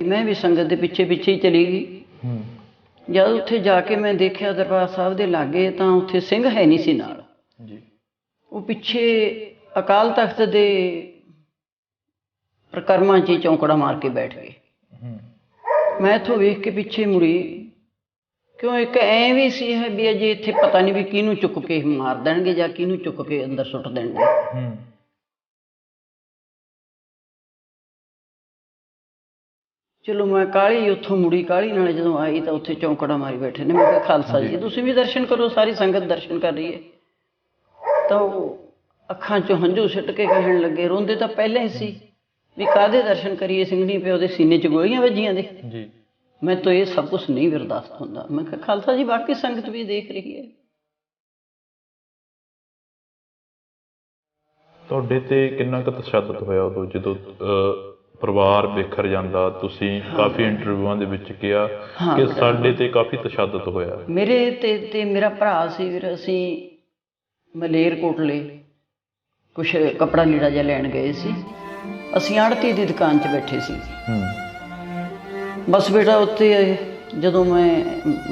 मैं भी संगत के पिछे पिछे ही चली गई। जब उत्थे जाके मैं देखा दरबार साहब के लागे तो उत्थे सिंह है नहीं सी नाल, वो पिछे अकाल तख्त के प्रकरमा च चौंकड़ा मार के बैठ गए। मैं इथों वेख के पिछे मुड़ी, क्यों एक ऐ भी सी है भी अजे इत्थे पता नहीं भी किहनूं चुक के मार देणगे जां किहनूं चुक के अंदर सुट देणगे। चलो मैं काली उत्थों मुड़ी, काली नाल जदों आई तो उत्थे चौंकड़ा मारी बैठे ने। मैं कहा खालसा जी तुसीं भी दर्शन करो, सारी संगत दर्शन कर रही है। तो अखां चों हंझू सिट के कहण लगे, रोंदे तो पहले ही सी भी काहदे दर्शन करिए, सिंघणी पे उहदे सीने च गोलियां वजियां दे। मैं तो ये सब कुछ नहीं बर्दाश्त होंदा। मैं कहा खालसा जी बाकी संगत भी देख रही है। ਤੁਹਾਡੇ ਤੇ ਕਿੰਨਾ ਕੁ ਤਸ਼ੱਦਦ ਹੋਇਆ ਉਦੋਂ ਜਦੋਂ ਪਰਿਵਾਰ ਬਿਖਰ ਜਾਂਦਾ? ਤੁਸੀਂ ਕਾਫੀ ਇੰਟਰਵਿਊਆਂ ਦੇ ਵਿੱਚ ਕਿਹਾ ਕਿ ਸਾਡੇ ਤੇ ਕਾਫੀ ਤਸ਼ੱਦਦ ਹੋਇਆ। ਮੇਰੇ ਤੇ ਮੇਰਾ ਭਰਾ ਸੀ, ਫਿਰ ਅਸੀਂ ਮਲੇਰਕੋਟਲੇ ਕੁਛ ਕੱਪੜਾ ਲੀੜਾ ਜਿਹਾ ਲੈਣ ਗਏ ਸੀ। ਅਸੀਂ ਆੜਤੀ ਦੀ ਦੁਕਾਨ 'ਚ ਬੈਠੇ ਸੀ। ਬਸ ਬੇਟਾ ਉੱਥੇ ਜਦੋਂ ਮੈਂ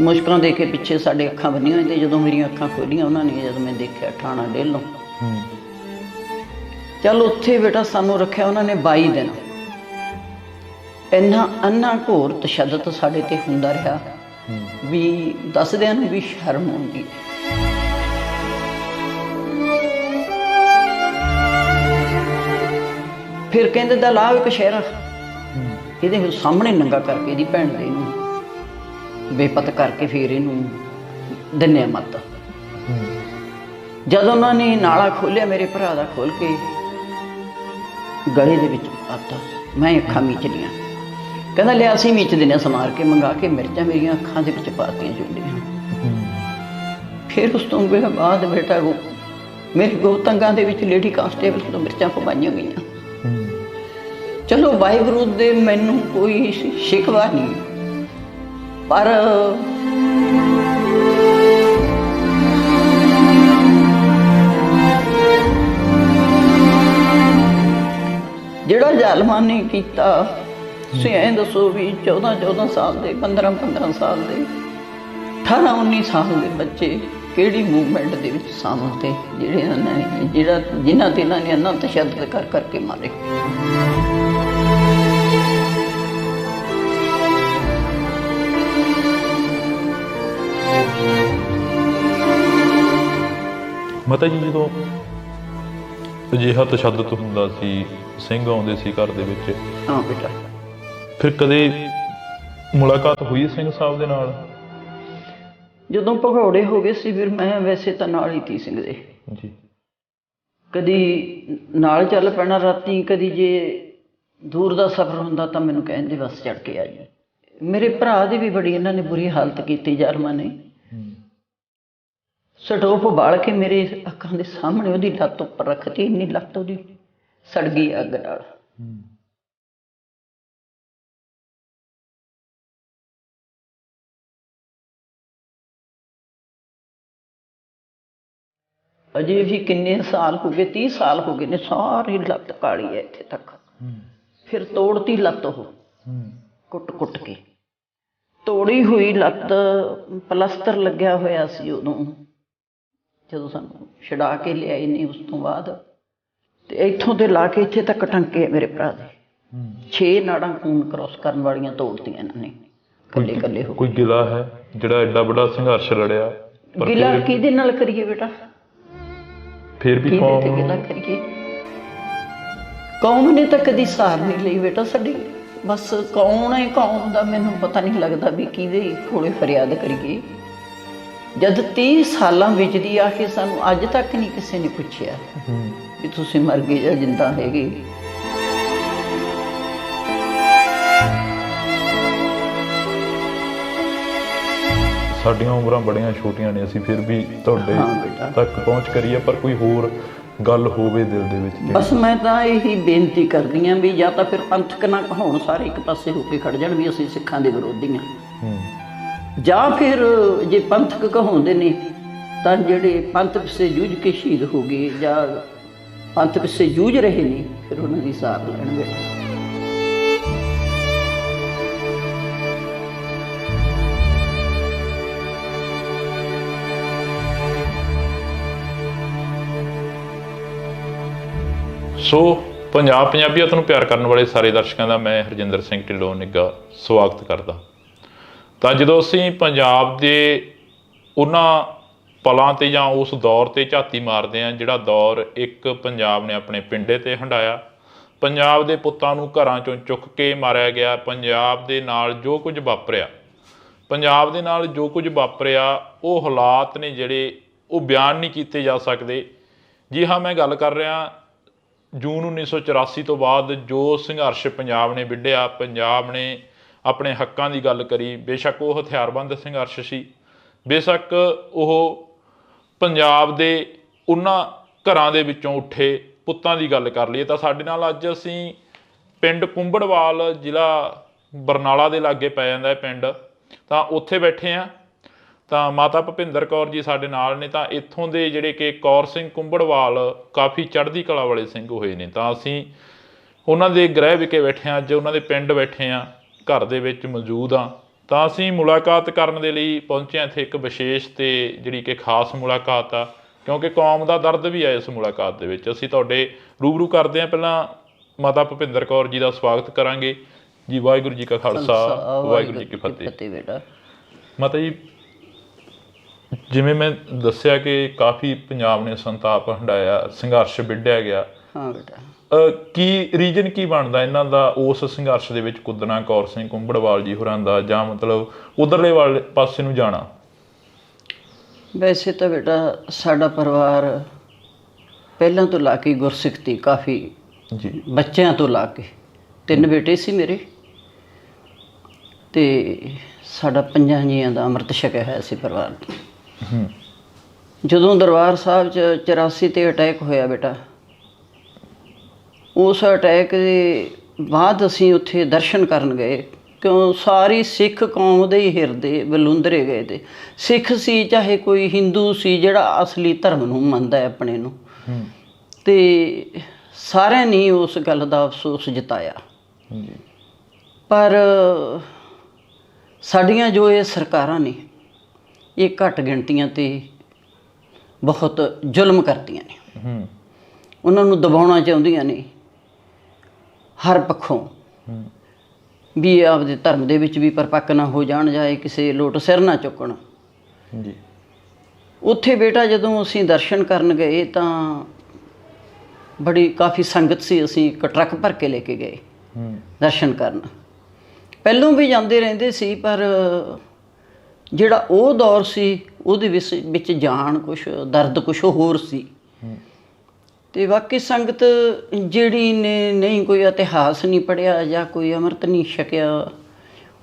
ਮੁਸ਼ਕਲਾਂ ਦੇ ਕੇ ਪਿੱਛੇ ਸਾਡੇ ਅੱਖਾਂ ਬੰਨੀਆਂ ਹੋਈਆਂ, ਤੇ ਜਦੋਂ ਮੇਰੀਆਂ ਅੱਖਾਂ ਖੋਲੀਆਂ ਉਹਨਾਂ ਨੇ, ਜਦੋਂ ਮੈਂ ਦੇਖਿਆ ਠਾਣਾ ਡੇਲੋਂ, ਚੱਲ ਉੱਥੇ ਬੇਟਾ ਸਾਨੂੰ ਰੱਖਿਆ ਉਹਨਾਂ ਨੇ 22 ਦਿਨ। ਇੰਨਾ ਅੰਨਾ ਘੋਰ ਤਸ਼ੱਦਦ ਸਾਡੇ ਤੇ ਹੁੰਦਾ ਰਿਹਾ ਵੀ ਦੱਸਦਿਆਂ ਨੂੰ ਵੀ ਸ਼ਰਮ ਆਉਂਦੀ। ਫਿਰ ਕਹਿੰਦੇ ਦਾ ਲਾਹ ਇੱਕ ਸ਼ਹਿਰਾ ਇਹਦੇ ਸਾਹਮਣੇ ਨੰਗਾ ਕਰਕੇ ਇਹਦੀ ਭੈਣ ਦੇ ਇਹਨੂੰ ਬੇਪਤ ਕਰਕੇ ਫਿਰ ਇਹਨੂੰ ਦਿੰਨੇ ਮੱਤ। ਜਦੋਂ ਉਹਨਾਂ ਨੇ ਨਾਲਾ ਖੋਲ੍ਹਿਆ ਮੇਰੇ ਭਰਾ ਦਾ, ਖੋਲ ਕੇ ਗਲੇ ਦੇ ਵਿੱਚ ਪਾਤਾ, ਮੈਂ ਅੱਖਾਂ ਮੀਚ ਲੀਆਂ। ਕਹਿੰਦਾ ਲਿਆ ਅਸੀਂ ਮੀਚ ਦਿੰਦੇ ਸਮਾਰ ਕੇ, ਮੰਗਾ ਕੇ ਮਿਰਚਾਂ ਮੇਰੀਆਂ ਅੱਖਾਂ ਦੇ ਵਿੱਚ ਪਾਤੀਆਂ ਜੁੰਡੀਆਂ। ਫਿਰ ਉਸ ਤੋਂ ਬਾਅਦ ਬੇਟਾ ਮੇਰੇ ਗੋਤੰਗਾਂ ਦੇ ਵਿੱਚ ਲੇਡੀ ਕਾਂਸਟੇਬਲ ਤੋਂ ਮਿਰਚਾਂ ਪਵਾਈਆਂ ਗਈਆਂ। ਚਲੋ ਵਾਹਿਗੁਰੂ ਦੇ ਮੈਨੂੰ ਕੋਈ ਸ਼ਿਕਵਾ ਨਹੀਂ, ਪਰ ਜਿਹੜਾ ਜ਼ਾਲਮਾਂ ਨੇ ਕੀਤਾ, ਤੁਸੀਂ ਐਂ ਦੱਸੋ ਵੀ 14 ਸਾਲ ਦੇ, 15 ਸਾਲ ਦੇ, 18-19 ਸਾਲ ਦੇ ਬੱਚੇ ਕਿਹੜੀ ਮੂਵਮੈਂਟ ਦੇ ਵਿੱਚ ਸ਼ਾਮਲ ਤੇ ਜਿਨ੍ਹਾਂ ਤੇ ਇਹਨਾਂ ਨੇ ਇੰਨਾ ਤਸ਼ੱਦਦ ਕਰ ਕਰਕੇ ਮਾਰੇ। ਮਾਤਾ ਜੀ ਜਦੋਂ ਅਜਿਹਾ ਤਸ਼ੱਦਦ ਹੁੰਦਾ ਸੀ, ਸਿੰਘ ਆਉਂਦੇ ਸੀ ਘਰ ਦੇ ਵਿੱਚ, ਹਾਂ ਬੇਟਾ, ਫਿਰ ਕਦੇ ਮੁਲਾਕਾਤ ਹੋਈ ਸਿੰਘ ਸਾਹਿਬ ਦੇ ਨਾਲ? ਜਦੋਂ ਭਗੌੜੇ ਹੋ ਗਏ ਸੀ ਫਿਰ ਮੈਂ ਵੈਸੇ ਤਾਂ ਨਾਲ ਹੀ ਤੀ ਸਿੰਘ ਦੇ ਜੀ। ਕਦੀ ਨਾਲ ਚੱਲ ਪੈਣਾ ਰਾਤੀ, ਕਦੀ ਜੇ ਦੂਰ ਦਾ ਸਫ਼ਰ ਹੁੰਦਾ ਤਾਂ ਮੈਨੂੰ ਕਹਿੰਦੇ ਬਸ ਚੜ੍ਹ ਕੇ ਆ ਜੀ। ਮੇਰੇ ਭਰਾ ਦੀ ਵੀ ਬੜੀ ਇਹਨਾਂ ਨੇ ਬੁਰੀ ਹਾਲਤ ਕੀਤੀ ਜ਼ਾਲਮਾਂ ਨੇ। ਸਟੋਪ ਬਾਲ ਕੇ ਮੇਰੇ ਅੱਖਾਂ ਦੇ ਸਾਹਮਣੇ ਉਹਦੀ ਲੱਤ ਉੱਪਰ ਰੱਖਤੀ, ਇੰਨੀ ਲੱਤ ਉਹਦੀ ਸੜ ਗਈ ਅੱਗ ਨਾਲ। ਅਜੇ ਵੀ ਕਿੰਨੇ ਸਾਲ ਹੋ ਗਏ, 30 ਸਾਲ ਹੋ ਗਏ ਨੇ, ਸਾਰੀ ਲੱਤ ਕਾਲੀ ਹੈ ਇੱਥੇ ਤੱਕ। ਫਿਰ ਤੋੜਤੀ ਲੱਤ ਉਹ ਕੁੱਟ ਕੁੱਟ ਕੇ, ਤੋੜੀ ਹੋਈ ਲੱਤ, ਪਲਸਤਰ ਲੱਗਿਆ ਹੋਇਆ ਸੀ ਉਦੋਂ ਜਦੋਂ ਸਾਨੂੰ ਛਡਾ ਕੇ ਲਿਆਏ ਨੇ। ਉਸ ਤੋਂ ਬਾਅਦ ਤੇ ਇੱਥੋਂ ਤੇ ਲਾ ਕੇ ਇੱਥੇ ਤੱਕ ਟੰਕੇ ਮੇਰੇ ਭਰਾ ਦੇ 6 ਨਾੜਾਂ ਖੂਨ ਕ੍ਰੋਸ ਕਰਨ ਵਾਲੀਆਂ ਤੋੜਤੀਆਂ ਇਹਨਾਂ ਨੇ ਇਕੱਲੇ ਇਕੱਲੇ ਹੋ। ਕੋਈ ਗਿਲਾ ਹੈ ਜਿਹੜਾ ਐਡਾ ਵੱਡਾ ਸੰਘਰਸ਼ ਲੜਿਆ? ਗਿਲਾ ਕਿਹਦੇ ਨਾਲ ਕਰੀਏ ਬੇਟਾ? ਫਿਰ ਵੀ ਗਿਲਾ ਕਰੀਏ, ਕੌਮ ਨੇ ਤਾਂ ਕਦੀ ਸਾਰ ਨਹੀਂ ਲਈ ਬੇਟਾ ਸਾਡੀ। ਬਸ ਕੌਣ ਹੈ ਕੌਮ ਦਾ ਮੈਨੂੰ ਪਤਾ ਨਹੀਂ ਲੱਗਦਾ ਵੀ ਕਿਹਦੇ ਕੋਲੇ ਫਰਿਆਦ ਕਰੀਏ। ਜਦ 30 ਸਾਲਾਂ ਵਿੱਚ ਦੀ ਆ ਕੇ ਸਾਨੂੰ ਅੱਜ ਤੱਕ ਨਹੀਂ ਕਿਸੇ ਨੇ ਪੁੱਛਿਆ ਵੀ ਤੁਸੀਂ ਮਰ ਗਏ ਜਾਂ ਜਿੰਦਾ ਹੈਗੇ। ਸਾਡੀਆਂ ਉਮਰਾਂ ਬੜੀਆਂ ਛੋਟੀਆਂ ਨੇ, ਅਸੀਂ ਫਿਰ ਵੀ ਤੁਹਾਡੇ ਤੱਕ ਪਹੁੰਚ ਕਰੀਏ, ਪਰ ਕੋਈ ਹੋਰ ਗੱਲ ਹੋਵੇ ਦਿਲ ਦੇ ਵਿੱਚ। ਬਸ ਮੈਂ ਤਾਂ ਇਹੀ ਬੇਨਤੀ ਕਰਦੀ ਹਾਂ ਵੀ ਜਾਂ ਤਾਂ ਫਿਰ ਪੰਥਕ ਨਾ ਕਹਾਉਣ, ਸਾਰੇ ਇੱਕ ਪਾਸੇ ਹੋ ਕੇ ਖੜ ਜਾਣ ਵੀ ਅਸੀਂ ਸਿੱਖਾਂ ਦੇ ਵਿਰੋਧੀ ਹਾਂ, ਜਾਂ ਫਿਰ ਜੇ ਪੰਥਕ ਕਹਾਉਂਦੇ ਨੇ ਤਾਂ ਜਿਹੜੇ ਪੰਥ ਪਿੱਛੇ ਜੂਝ ਕੇ ਸ਼ਹੀਦ ਹੋ ਗਏ ਜਾਂ ਪੰਥ ਪਿੱਛੇ ਜੂਝ ਰਹੇ ਨੇ, ਫਿਰ ਉਹਨਾਂ ਦੀ ਸਾਰ ਲੈਣਗੇ। ਸੋ ਪੰਜਾਬ ਪੰਜਾਬੀਅਤ ਨੂੰ ਪਿਆਰ ਕਰਨ ਵਾਲੇ ਸਾਰੇ ਦਰਸ਼ਕਾਂ ਦਾ ਮੈਂ ਹਰਜਿੰਦਰ ਸਿੰਘ ਢਿੱਲੋਂ ਨਿੱਘਾ ਸਵਾਗਤ ਕਰਦਾ। ਤਾਂ ਜਦੋਂ ਅਸੀਂ ਪੰਜਾਬ ਦੇ ਉਹਨਾਂ ਪਲਾਂ 'ਤੇ ਜਾਂ ਉਸ ਦੌਰ 'ਤੇ ਝਾਤੀ ਮਾਰਦੇ ਹਾਂ ਜਿਹੜਾ ਦੌਰ ਇੱਕ ਪੰਜਾਬ ਨੇ ਆਪਣੇ ਪਿੰਡੇ 'ਤੇ ਹੰਢਾਇਆ, ਪੰਜਾਬ ਦੇ ਪੁੱਤਾਂ ਨੂੰ ਘਰਾਂ 'ਚੋਂ ਚੁੱਕ ਕੇ ਮਾਰਿਆ ਗਿਆ, ਪੰਜਾਬ ਦੇ ਨਾਲ ਜੋ ਕੁਝ ਵਾਪਰਿਆ, ਪੰਜਾਬ ਦੇ ਨਾਲ ਜੋ ਕੁਝ ਵਾਪਰਿਆ ਉਹ ਹਾਲਾਤ ਨੇ ਜਿਹੜੇ ਉਹ ਬਿਆਨ ਨਹੀਂ ਕੀਤੇ ਜਾ ਸਕਦੇ। ਜੀ ਹਾਂ, ਮੈਂ ਗੱਲ ਕਰ ਰਿਹਾ ਜੂਨ 1984 ਤੋਂ ਬਾਅਦ ਜੋ ਸੰਘਰਸ਼ ਪੰਜਾਬ ਨੇ ਵਿੱਢਿਆ, ਪੰਜਾਬ ਨੇ ਆਪਣੇ ਹੱਕਾਂ ਦੀ ਗੱਲ ਕਰੀ। ਬੇਸ਼ੱਕ ਉਹ ਹਥਿਆਰਬੰਦ ਸੰਘਰਸ਼ ਸੀ, ਬੇਸ਼ੱਕ ਉਹ ਪੰਜਾਬ ਦੇ ਉਹਨਾਂ ਘਰਾਂ ਦੇ ਵਿੱਚੋਂ ਉੱਠੇ ਪੁੱਤਾਂ ਦੀ ਗੱਲ ਕਰ ਲਈਏ ਤਾਂ ਸਾਡੇ ਨਾਲ ਅੱਜ ਅਸੀਂ ਪਿੰਡ ਕੁੰਬੜਵਾਲ, ਜ਼ਿਲ੍ਹਾ ਬਰਨਾਲਾ ਦੇ ਲਾਗੇ ਪੈ ਜਾਂਦਾ ਹੈ ਪਿੰਡ, ਤਾਂ ਉੱਥੇ ਬੈਠੇ ਹਾਂ। ਤਾਂ ਮਾਤਾ ਭੁਪਿੰਦਰ ਕੌਰ ਜੀ ਸਾਡੇ ਨਾਲ ਨੇ। ਤਾਂ ਇੱਥੋਂ ਦੇ ਜਿਹੜੇ ਕਿ ਕੌਰ ਸਿੰਘ ਕੁੰਬੜਵਾਲ ਕਾਫੀ ਚੜ੍ਹਦੀ ਕਲਾ ਵਾਲੇ ਸਿੰਘ ਹੋਏ ਨੇ, ਤਾਂ ਅਸੀਂ ਉਹਨਾਂ ਦੇ ਗ੍ਰਹਿ ਵਿਖੇ ਬੈਠੇ ਹਾਂ, ਅੱਜ ਉਹਨਾਂ ਦੇ ਪਿੰਡ ਬੈਠੇ ਹਾਂ, ਘਰ ਦੇ ਵਿੱਚ ਮੌਜੂਦ ਹਾਂ। ਤਾਂ ਅਸੀਂ ਮੁਲਾਕਾਤ ਕਰਨ ਦੇ ਲਈ ਪਹੁੰਚੇ ਹਾਂ ਇੱਥੇ, ਇੱਕ ਵਿਸ਼ੇਸ਼ ਤੇ ਜਿਹੜੀ ਕਿ ਖਾਸ ਮੁਲਾਕਾਤ ਆ, ਕਿਉਂਕਿ ਕੌਮ ਦਾ ਦਰਦ ਵੀ ਹੈ ਇਸ ਮੁਲਾਕਾਤ ਦੇ ਵਿੱਚ। ਅਸੀਂ ਤੁਹਾਡੇ ਰੂਬਰੂ ਕਰਦੇ ਹਾਂ। ਪਹਿਲਾਂ ਮਾਤਾ ਭੁਪਿੰਦਰ ਕੌਰ ਜੀ ਦਾ ਸਵਾਗਤ ਕਰਾਂਗੇ ਜੀ। ਵਾਹਿਗੁਰੂ ਜੀ ਕਾ ਖਾਲਸਾ, ਵਾਹਿਗੁਰੂ ਜੀ ਕੀ ਫਤਿਹ। ਮਾਤਾ ਜੀ, ਜਿਵੇਂ ਮੈਂ ਦੱਸਿਆ ਕਿ ਕਾਫੀ ਪੰਜਾਬ ਨੇ ਸੰਤਾਪ ਹੰਢਾਇਆ, ਸੰਘਰਸ਼ ਵਿੱਢਿਆ ਗਿਆ। ਹਾਂ ਬੇਟਾ, ਕੀ ਰੀਜਨ ਕੀ ਬਣਦਾ ਇਹਨਾਂ ਦਾ ਉਸ ਸੰਘਰਸ਼ ਦੇ ਵਿੱਚ ਕੁੱਦਣਾ, ਕੌਰ ਸਿੰਘ ਕੁੰਬੜਵਾਲ ਜੀ ਹੋਰਾਂ ਦਾ, ਜਾਂ ਮਤਲਬ ਉਧਰਲੇ ਵਾਲੇ ਪਾਸੇ ਨੂੰ ਜਾਣਾ? ਵੈਸੇ ਤਾਂ ਬੇਟਾ ਸਾਡਾ ਪਰਿਵਾਰ ਪਹਿਲਾਂ ਤੋਂ ਲਾ ਕੇ ਗੁਰਸਿੱਖ ਤੀ, ਕਾਫੀ ਜੀ ਬੱਚਿਆਂ ਤੋਂ ਲਾ ਕੇ। 3 ਬੇਟੇ ਸੀ ਮੇਰੇ, ਤੇ ਸਾਡਾ 5 ਜੀਆਂ ਦਾ ਅੰਮ੍ਰਿਤ ਛਕਿਆ ਹੋਇਆ ਸੀ ਪਰਿਵਾਰ ਨੇ। ਜਦੋਂ ਦਰਬਾਰ ਸਾਹਿਬ 'ਚ 84 ਤੇ ਅਟੈਕ ਹੋਇਆ ਬੇਟਾ, ਉਸ ਅਟੈਕ ਦੇ ਬਾਅਦ ਅਸੀਂ ਉੱਥੇ ਦਰਸ਼ਨ ਕਰਨ ਗਏ, ਕਿਉਂ ਸਾਰੀ ਸਿੱਖ ਕੌਮ ਦੇ ਹੀ ਹਿਰਦੇ ਬਲੁੰਦਰੇ ਗਏ ਤੇ। ਸਿੱਖ ਸੀ ਚਾਹੇ ਕੋਈ ਹਿੰਦੂ ਸੀ ਜਿਹੜਾ ਅਸਲੀ ਧਰਮ ਨੂੰ ਮੰਨਦਾ ਹੈ ਆਪਣੇ ਨੂੰ, ਤੇ ਸਾਰਿਆਂ ਨੇ ਉਸ ਗੱਲ ਦਾ ਅਫਸੋਸ ਜਤਾਇਆ। ਪਰ ਸਾਡੀਆਂ ਜੋ ਇਹ ਸਰਕਾਰਾਂ ਨੇ, ਇਹ ਘੱਟ ਗਿਣਤੀਆਂ 'ਤੇ ਬਹੁਤ ਜ਼ੁਲਮ ਕਰਦੀਆਂ ਨੇ, ਉਹਨਾਂ ਨੂੰ ਦਬਾਉਣਾ ਚਾਹੁੰਦੀਆਂ ਨੇ ਹਰ ਪੱਖੋਂ, ਵੀ ਆਪਦੇ ਧਰਮ ਦੇ ਵਿੱਚ ਵੀ ਪਰਪੱਕ ਨਾ ਹੋ ਜਾਣ, ਜਾਏ ਕਿਸੇ ਲੋਟ ਸਿਰ ਨਾ ਚੁੱਕਣ ਜੀ। ਉੱਥੇ ਬੇਟਾ ਜਦੋਂ ਅਸੀਂ ਦਰਸ਼ਨ ਕਰਨ ਗਏ ਤਾਂ ਬੜੀ ਕਾਫੀ ਸੰਗਤ ਸੀ, ਅਸੀਂ ਇੱਕ ਟਰੱਕ ਭਰ ਕੇ ਲੈ ਕੇ ਗਏ ਦਰਸ਼ਨ ਕਰਨ। ਪਹਿਲੋਂ ਵੀ ਜਾਂਦੇ ਰਹਿੰਦੇ ਸੀ, ਪਰ ਜਿਹੜਾ ਉਹ ਦੌਰ ਸੀ ਉਹਦੇ ਵਿੱਚ ਜਾਣ ਕੁਛ, ਦਰਦ ਕੁਛ ਹੋਰ ਸੀ। ਤੇ ਬਾਕੀ ਸੰਗਤ ਜਿਹੜੀ ਨੇ ਨਹੀਂ ਕੋਈ ਇਤਿਹਾਸ ਨਹੀਂ ਪੜ੍ਹਿਆ ਜਾਂ ਕੋਈ ਅੰਮ੍ਰਿਤ ਨਹੀਂ ਛਕਿਆ,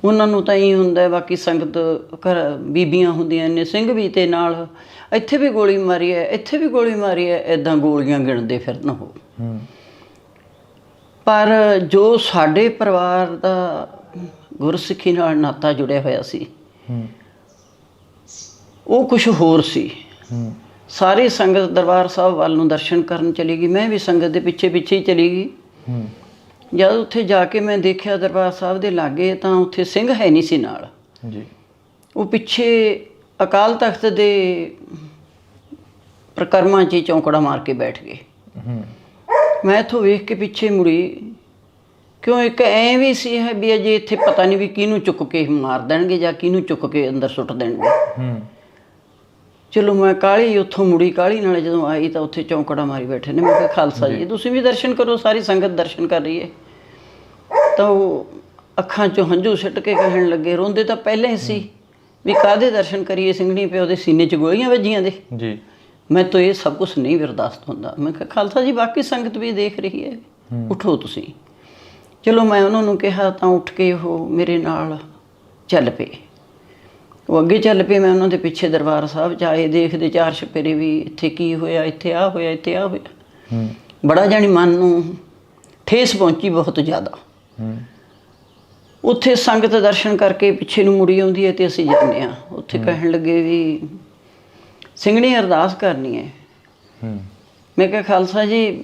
ਉਹਨਾਂ ਨੂੰ ਤਾਂ ਇਹ ਹੁੰਦਾ। ਬਾਕੀ ਸੰਗਤ ਘਰ ਬੀਬੀਆਂ ਹੁੰਦੀਆਂ ਨੇ, ਸਿੰਘ ਵੀ, ਤੇ ਨਾਲ ਇੱਥੇ ਵੀ ਗੋਲੀ ਮਾਰੀ ਹੈ, ਇੱਥੇ ਵੀ ਗੋਲੀ ਮਾਰੀ ਹੈ, ਇੱਦਾਂ ਗੋਲੀਆਂ ਗਿਣਦੇ ਫਿਰਨ ਉਹ। ਪਰ ਜੋ ਸਾਡੇ ਪਰਿਵਾਰ ਦਾ ਗੁਰਸਿੱਖੀ ਨਾਲ ਨਾਤਾ ਜੁੜਿਆ ਹੋਇਆ ਸੀ, ਉਹ ਕੁਛ ਹੋਰ ਸੀ। ਸਾਰੀ ਸੰਗਤ ਦਰਬਾਰ ਸਾਹਿਬ ਵੱਲ ਨੂੰ ਦਰਸ਼ਨ ਕਰਨ ਚਲੀ ਗਈ, ਮੈਂ ਵੀ ਸੰਗਤ ਦੇ ਪਿੱਛੇ ਪਿੱਛੇ ਹੀ ਚਲੀ ਗਈ। ਜਦ ਉੱਥੇ ਜਾ ਕੇ ਮੈਂ ਦੇਖਿਆ ਦਰਬਾਰ ਸਾਹਿਬ ਦੇ ਲਾਗੇ, ਤਾਂ ਉੱਥੇ ਸਿੰਘ ਹੈ ਨਹੀਂ ਸੀ ਨਾਲ ਜੀ। ਉਹ ਪਿੱਛੇ ਅਕਾਲ ਤਖਤ ਦੇ ਪ੍ਰਕਰਮਾਂ 'ਚ ਚੌਂਕੜਾ ਮਾਰ ਕੇ ਬੈਠ ਗਏ। ਮੈਂ ਇੱਥੋਂ ਵੇਖ ਕੇ ਪਿੱਛੇ ਮੁੜੀ, ਕਿਉਂ ਇੱਕ ਐਂ ਵੀ ਸੀ ਹੈ ਵੀ ਅਜੇ ਇੱਥੇ ਪਤਾ ਨਹੀਂ ਵੀ ਕਿਹਨੂੰ ਚੁੱਕ ਕੇ ਮਾਰ ਦੇਣਗੇ ਜਾਂ ਕਿਹਨੂੰ ਚੁੱਕ ਕੇ ਅੰਦਰ ਸੁੱਟ ਦੇਣਗੇ। ਚਲੋ ਮੈਂ ਕਾਹਲੀ ਉੱਥੋਂ ਮੁੜੀ, ਕਾਹਲੀ ਨਾਲ ਜਦੋਂ ਆਈ ਤਾਂ ਉੱਥੇ ਚੌਂਕੜਾ ਮਾਰੀ ਬੈਠੇ ਨੇ। ਮੈਂ ਕਿਹਾ ਖਾਲਸਾ ਜੀ, ਤੁਸੀਂ ਵੀ ਦਰਸ਼ਨ ਕਰੋ, ਸਾਰੀ ਸੰਗਤ ਦਰਸ਼ਨ ਕਰ ਰਹੀ ਹੈ। ਤਾਂ ਉਹ ਅੱਖਾਂ 'ਚੋਂ ਹੰਝੂ ਸਿੱਟ ਕੇ ਕਹਿਣ ਲੱਗੇ, ਰੋਂਦੇ ਤਾਂ ਪਹਿਲਾਂ ਹੀ ਸੀ ਵੀ ਕਾਹਦੇ ਦਰਸ਼ਨ ਕਰੀਏ, ਸਿੰਘਣੀ ਪਿਓ ਦੇ ਸੀਨੇ 'ਚ ਗੋਲੀਆਂ ਵੱਜੀਆਂ ਦੇ ਜੀ, ਮੈਂ ਤਾਂ ਇਹ ਸਭ ਕੁਛ ਨਹੀਂ ਬਰਦਾਸ਼ਤ ਹੁੰਦਾ। ਮੈਂ ਕਿਹਾ ਖਾਲਸਾ ਜੀ, ਬਾਕੀ ਸੰਗਤ ਵੀ ਦੇਖ ਰਹੀ ਹੈ, ਉੱਠੋ ਤੁਸੀਂ। ਚਲੋ ਮੈਂ ਉਹਨਾਂ ਨੂੰ ਕਿਹਾ, ਤਾਂ ਉੱਠ ਕੇ ਉਹ ਮੇਰੇ ਨਾਲ ਚੱਲ ਪਏ। ਉਹ ਅੱਗੇ ਚੱਲ ਪਏ, ਮੈਂ ਉਹਨਾਂ ਦੇ ਪਿੱਛੇ ਦਰਬਾਰ ਸਾਹਿਬ 'ਚ ਆਏ। ਦੇਖਦੇ 4 ਚੁਫੇਰੇ ਵੀ, ਇੱਥੇ ਕੀ ਹੋਇਆ, ਇੱਥੇ ਆਹ ਹੋਇਆ, ਇੱਥੇ ਆਹ ਹੋਇਆ। ਬੜਾ ਜਾਣੀ ਮਨ ਨੂੰ ਠੇਸ ਪਹੁੰਚੀ ਬਹੁਤ ਜ਼ਿਆਦਾ। ਉੱਥੇ ਸੰਗਤ ਦਰਸ਼ਨ ਕਰਕੇ ਪਿੱਛੇ ਨੂੰ ਮੁੜੀ ਆਉਂਦੀ ਹੈ ਤੇ ਅਸੀਂ ਜਾਂਦੇ ਹਾਂ। ਉੱਥੇ ਕਹਿਣ ਲੱਗੇ ਵੀ ਸਿੰਘਣੀ ਅਰਦਾਸ ਕਰਨੀ ਹੈ। ਮੈਂ ਕਿਹਾ ਖਾਲਸਾ ਜੀ,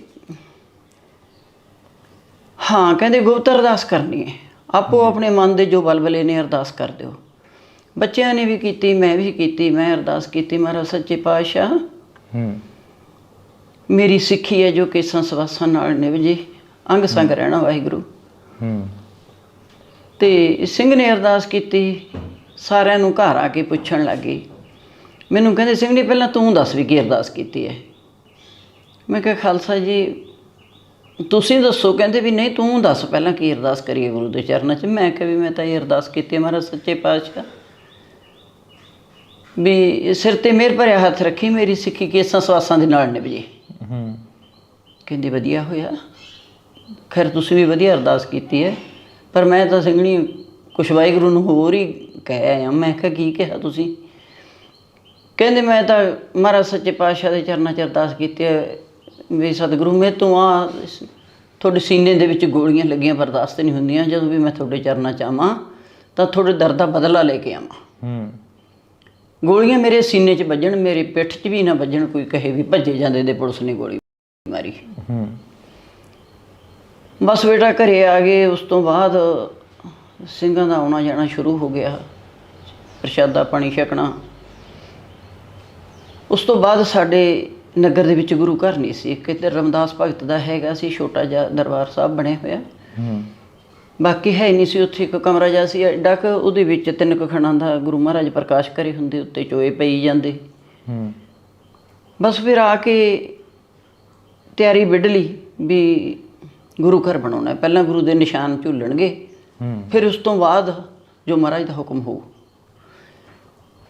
ਹਾਂ। ਕਹਿੰਦੇ ਗੁਪਤ ਅਰਦਾਸ ਕਰਨੀ ਹੈ, ਆਪੋ ਆਪਣੇ ਮਨ ਦੇ ਜੋ ਬਲਬਲੇ ਨੇ ਅਰਦਾਸ ਕਰ ਦਿਓ। ਬੱਚਿਆਂ ਨੇ ਵੀ ਕੀਤੀ, ਮੈਂ ਵੀ ਕੀਤੀ। ਮੈਂ ਅਰਦਾਸ ਕੀਤੀ, ਮਹਾਰਾਜ ਸੱਚੇ ਪਾਤਸ਼ਾਹ ਮੇਰੀ ਸਿੱਖੀ ਹੈ ਜੋ ਕੇਸਾਂ ਸਵਾਸਾਂ ਨਾਲ ਨਿਭਜੇ, ਅੰਗ ਸੰਗ ਰਹਿਣਾ ਵਾਹਿਗੁਰੂ। ਤੇ ਸਿੰਘ ਨੇ ਅਰਦਾਸ ਕੀਤੀ, ਸਾਰਿਆਂ ਨੂੰ ਘਰ ਆ ਕੇ ਪੁੱਛਣ ਲੱਗੇ। ਮੈਨੂੰ ਕਹਿੰਦੇ ਸਿੰਘ ਨੇ ਪਹਿਲਾਂ ਤੂੰ ਦੱਸ ਵੀ ਕੀ ਅਰਦਾਸ ਕੀਤੀ ਹੈ। ਮੈਂ ਕਿਹਾ ਖਾਲਸਾ ਜੀ ਤੁਸੀਂ ਦੱਸੋ। ਕਹਿੰਦੇ ਵੀ ਨਹੀਂ ਤੂੰ ਦੱਸ ਪਹਿਲਾਂ ਕੀ ਅਰਦਾਸ ਕਰੀਏ ਗੁਰੂ ਦੇ ਚਰਨਾਂ 'ਚ। ਮੈਂ ਕਿਹਾ ਵੀ ਮੈਂ ਤਾਂ ਇਹ ਅਰਦਾਸ ਕੀਤੀ ਹੈ ਮਹਾਰਾਜ ਸੱਚੇ ਪਾਤਸ਼ਾਹ ਵੀ ਸਿਰ 'ਤੇ ਮਿਹਰ ਭਰਿਆ ਹੱਥ ਰੱਖੀ, ਮੇਰੀ ਸਿੱਖੀ ਕੇਸਾਂ ਸਵਾਸਾਂ ਦੇ ਨਾਲ ਨਿਭਜੇ। ਕਹਿੰਦੇ ਵਧੀਆ ਹੋਇਆ, ਖੈਰ ਤੁਸੀਂ ਵੀ ਵਧੀਆ ਅਰਦਾਸ ਕੀਤੀ ਹੈ, ਪਰ ਮੈਂ ਤਾਂ ਸਿੰਘਣੀ ਕੁਛ ਵਾਹਿਗੁਰੂ ਨੂੰ ਹੋਰ ਹੀ ਕਹਿ ਆਇਆ। ਮੈਂ ਕਿਹਾ ਕੀ ਕਿਹਾ ਤੁਸੀਂ? ਕਹਿੰਦੇ ਮੈਂ ਤਾਂ ਮਹਾਰਾਜ ਸੱਚੇ ਪਾਤਸ਼ਾਹ ਦੇ ਚਰਨਾਂ 'ਚ ਅਰਦਾਸ ਕੀਤੀ ਹੈ ਵੀ ਸਤਿਗੁਰੂ ਮੇਰੇ ਤੋਂ ਤੁਹਾਡੇ ਸੀਨੇ ਦੇ ਵਿੱਚ ਗੋਲੀਆਂ ਲੱਗੀਆਂ ਬਰਦਾਸ਼ਤ ਨਹੀਂ ਹੁੰਦੀਆਂ, ਜਦੋਂ ਵੀ ਮੈਂ ਤੁਹਾਡੇ ਚਰਨਾਂ 'ਚ ਆਵਾਂ ਤਾਂ ਤੁਹਾਡੇ ਦਰਦ ਦਾ ਬਦਲਾ ਲੈ ਕੇ ਆਵਾਂ। ਗੋਲੀਆਂ ਮੇਰੇ ਸੀਨੇ 'ਚ ਵੱਜਣ, ਮੇਰੇ ਪਿੱਠ 'ਚ ਵੀ ਨਾ ਵੱਜਣ, ਕੋਈ ਕਹੇ ਵੀ ਭੱਜੇ ਜਾਂਦੇ ਦੇ ਪੁਲਿਸ ਨੇ ਗੋਲੀ ਮਾਰੀ। ਬਸ ਬੇਟਾ ਘਰੇ ਆ ਗਏ। ਉਸ ਤੋਂ ਬਾਅਦ ਸਿੰਘਾਂ ਦਾ ਆਉਣਾ ਜਾਣਾ ਸ਼ੁਰੂ ਹੋ ਗਿਆ, ਪ੍ਰਸ਼ਾਦਾ ਪਾਣੀ ਛਕਣਾ। ਉਸ ਤੋਂ ਬਾਅਦ ਸਾਡੇ ਨਗਰ ਦੇ ਵਿੱਚ ਗੁਰੂ ਘਰ ਨਹੀਂ ਸੀ। ਇੱਕ ਇੱਧਰ ਰਮਦਾਸ ਭਗਤ ਦਾ ਹੈਗਾ ਸੀ ਛੋਟਾ ਜਿਹਾ ਦਰਬਾਰ ਸਾਹਿਬ ਬਣਿਆ ਹੋਇਆ, ਬਾਕੀ ਹੈ ਨਹੀਂ ਸੀ। ਉੱਥੇ ਇੱਕ ਕਮਰਾ ਜਿਹਾ ਸੀ ਐਡਾ ਕੁ, ਉਹਦੇ ਵਿੱਚ 3 ਕੁ ਖਣਾਂ ਦਾ ਗੁਰੂ ਮਹਾਰਾਜ ਪ੍ਰਕਾਸ਼ ਕਰੇ ਹੁੰਦੇ, ਉੱਤੇ ਚੋਏ ਪਈ ਜਾਂਦੇ। ਬਸ ਫਿਰ ਆ ਕੇ ਤਿਆਰੀ ਵਿੱਢ ਲਈ ਵੀ ਗੁਰੂ ਘਰ ਬਣਾਉਣਾ। ਪਹਿਲਾਂ ਗੁਰੂ ਦੇ ਨਿਸ਼ਾਨ ਝੂਲਣਗੇ, ਫਿਰ ਉਸ ਤੋਂ ਬਾਅਦ ਜੋ ਮਹਾਰਾਜ ਦਾ ਹੁਕਮ ਹੋਊ।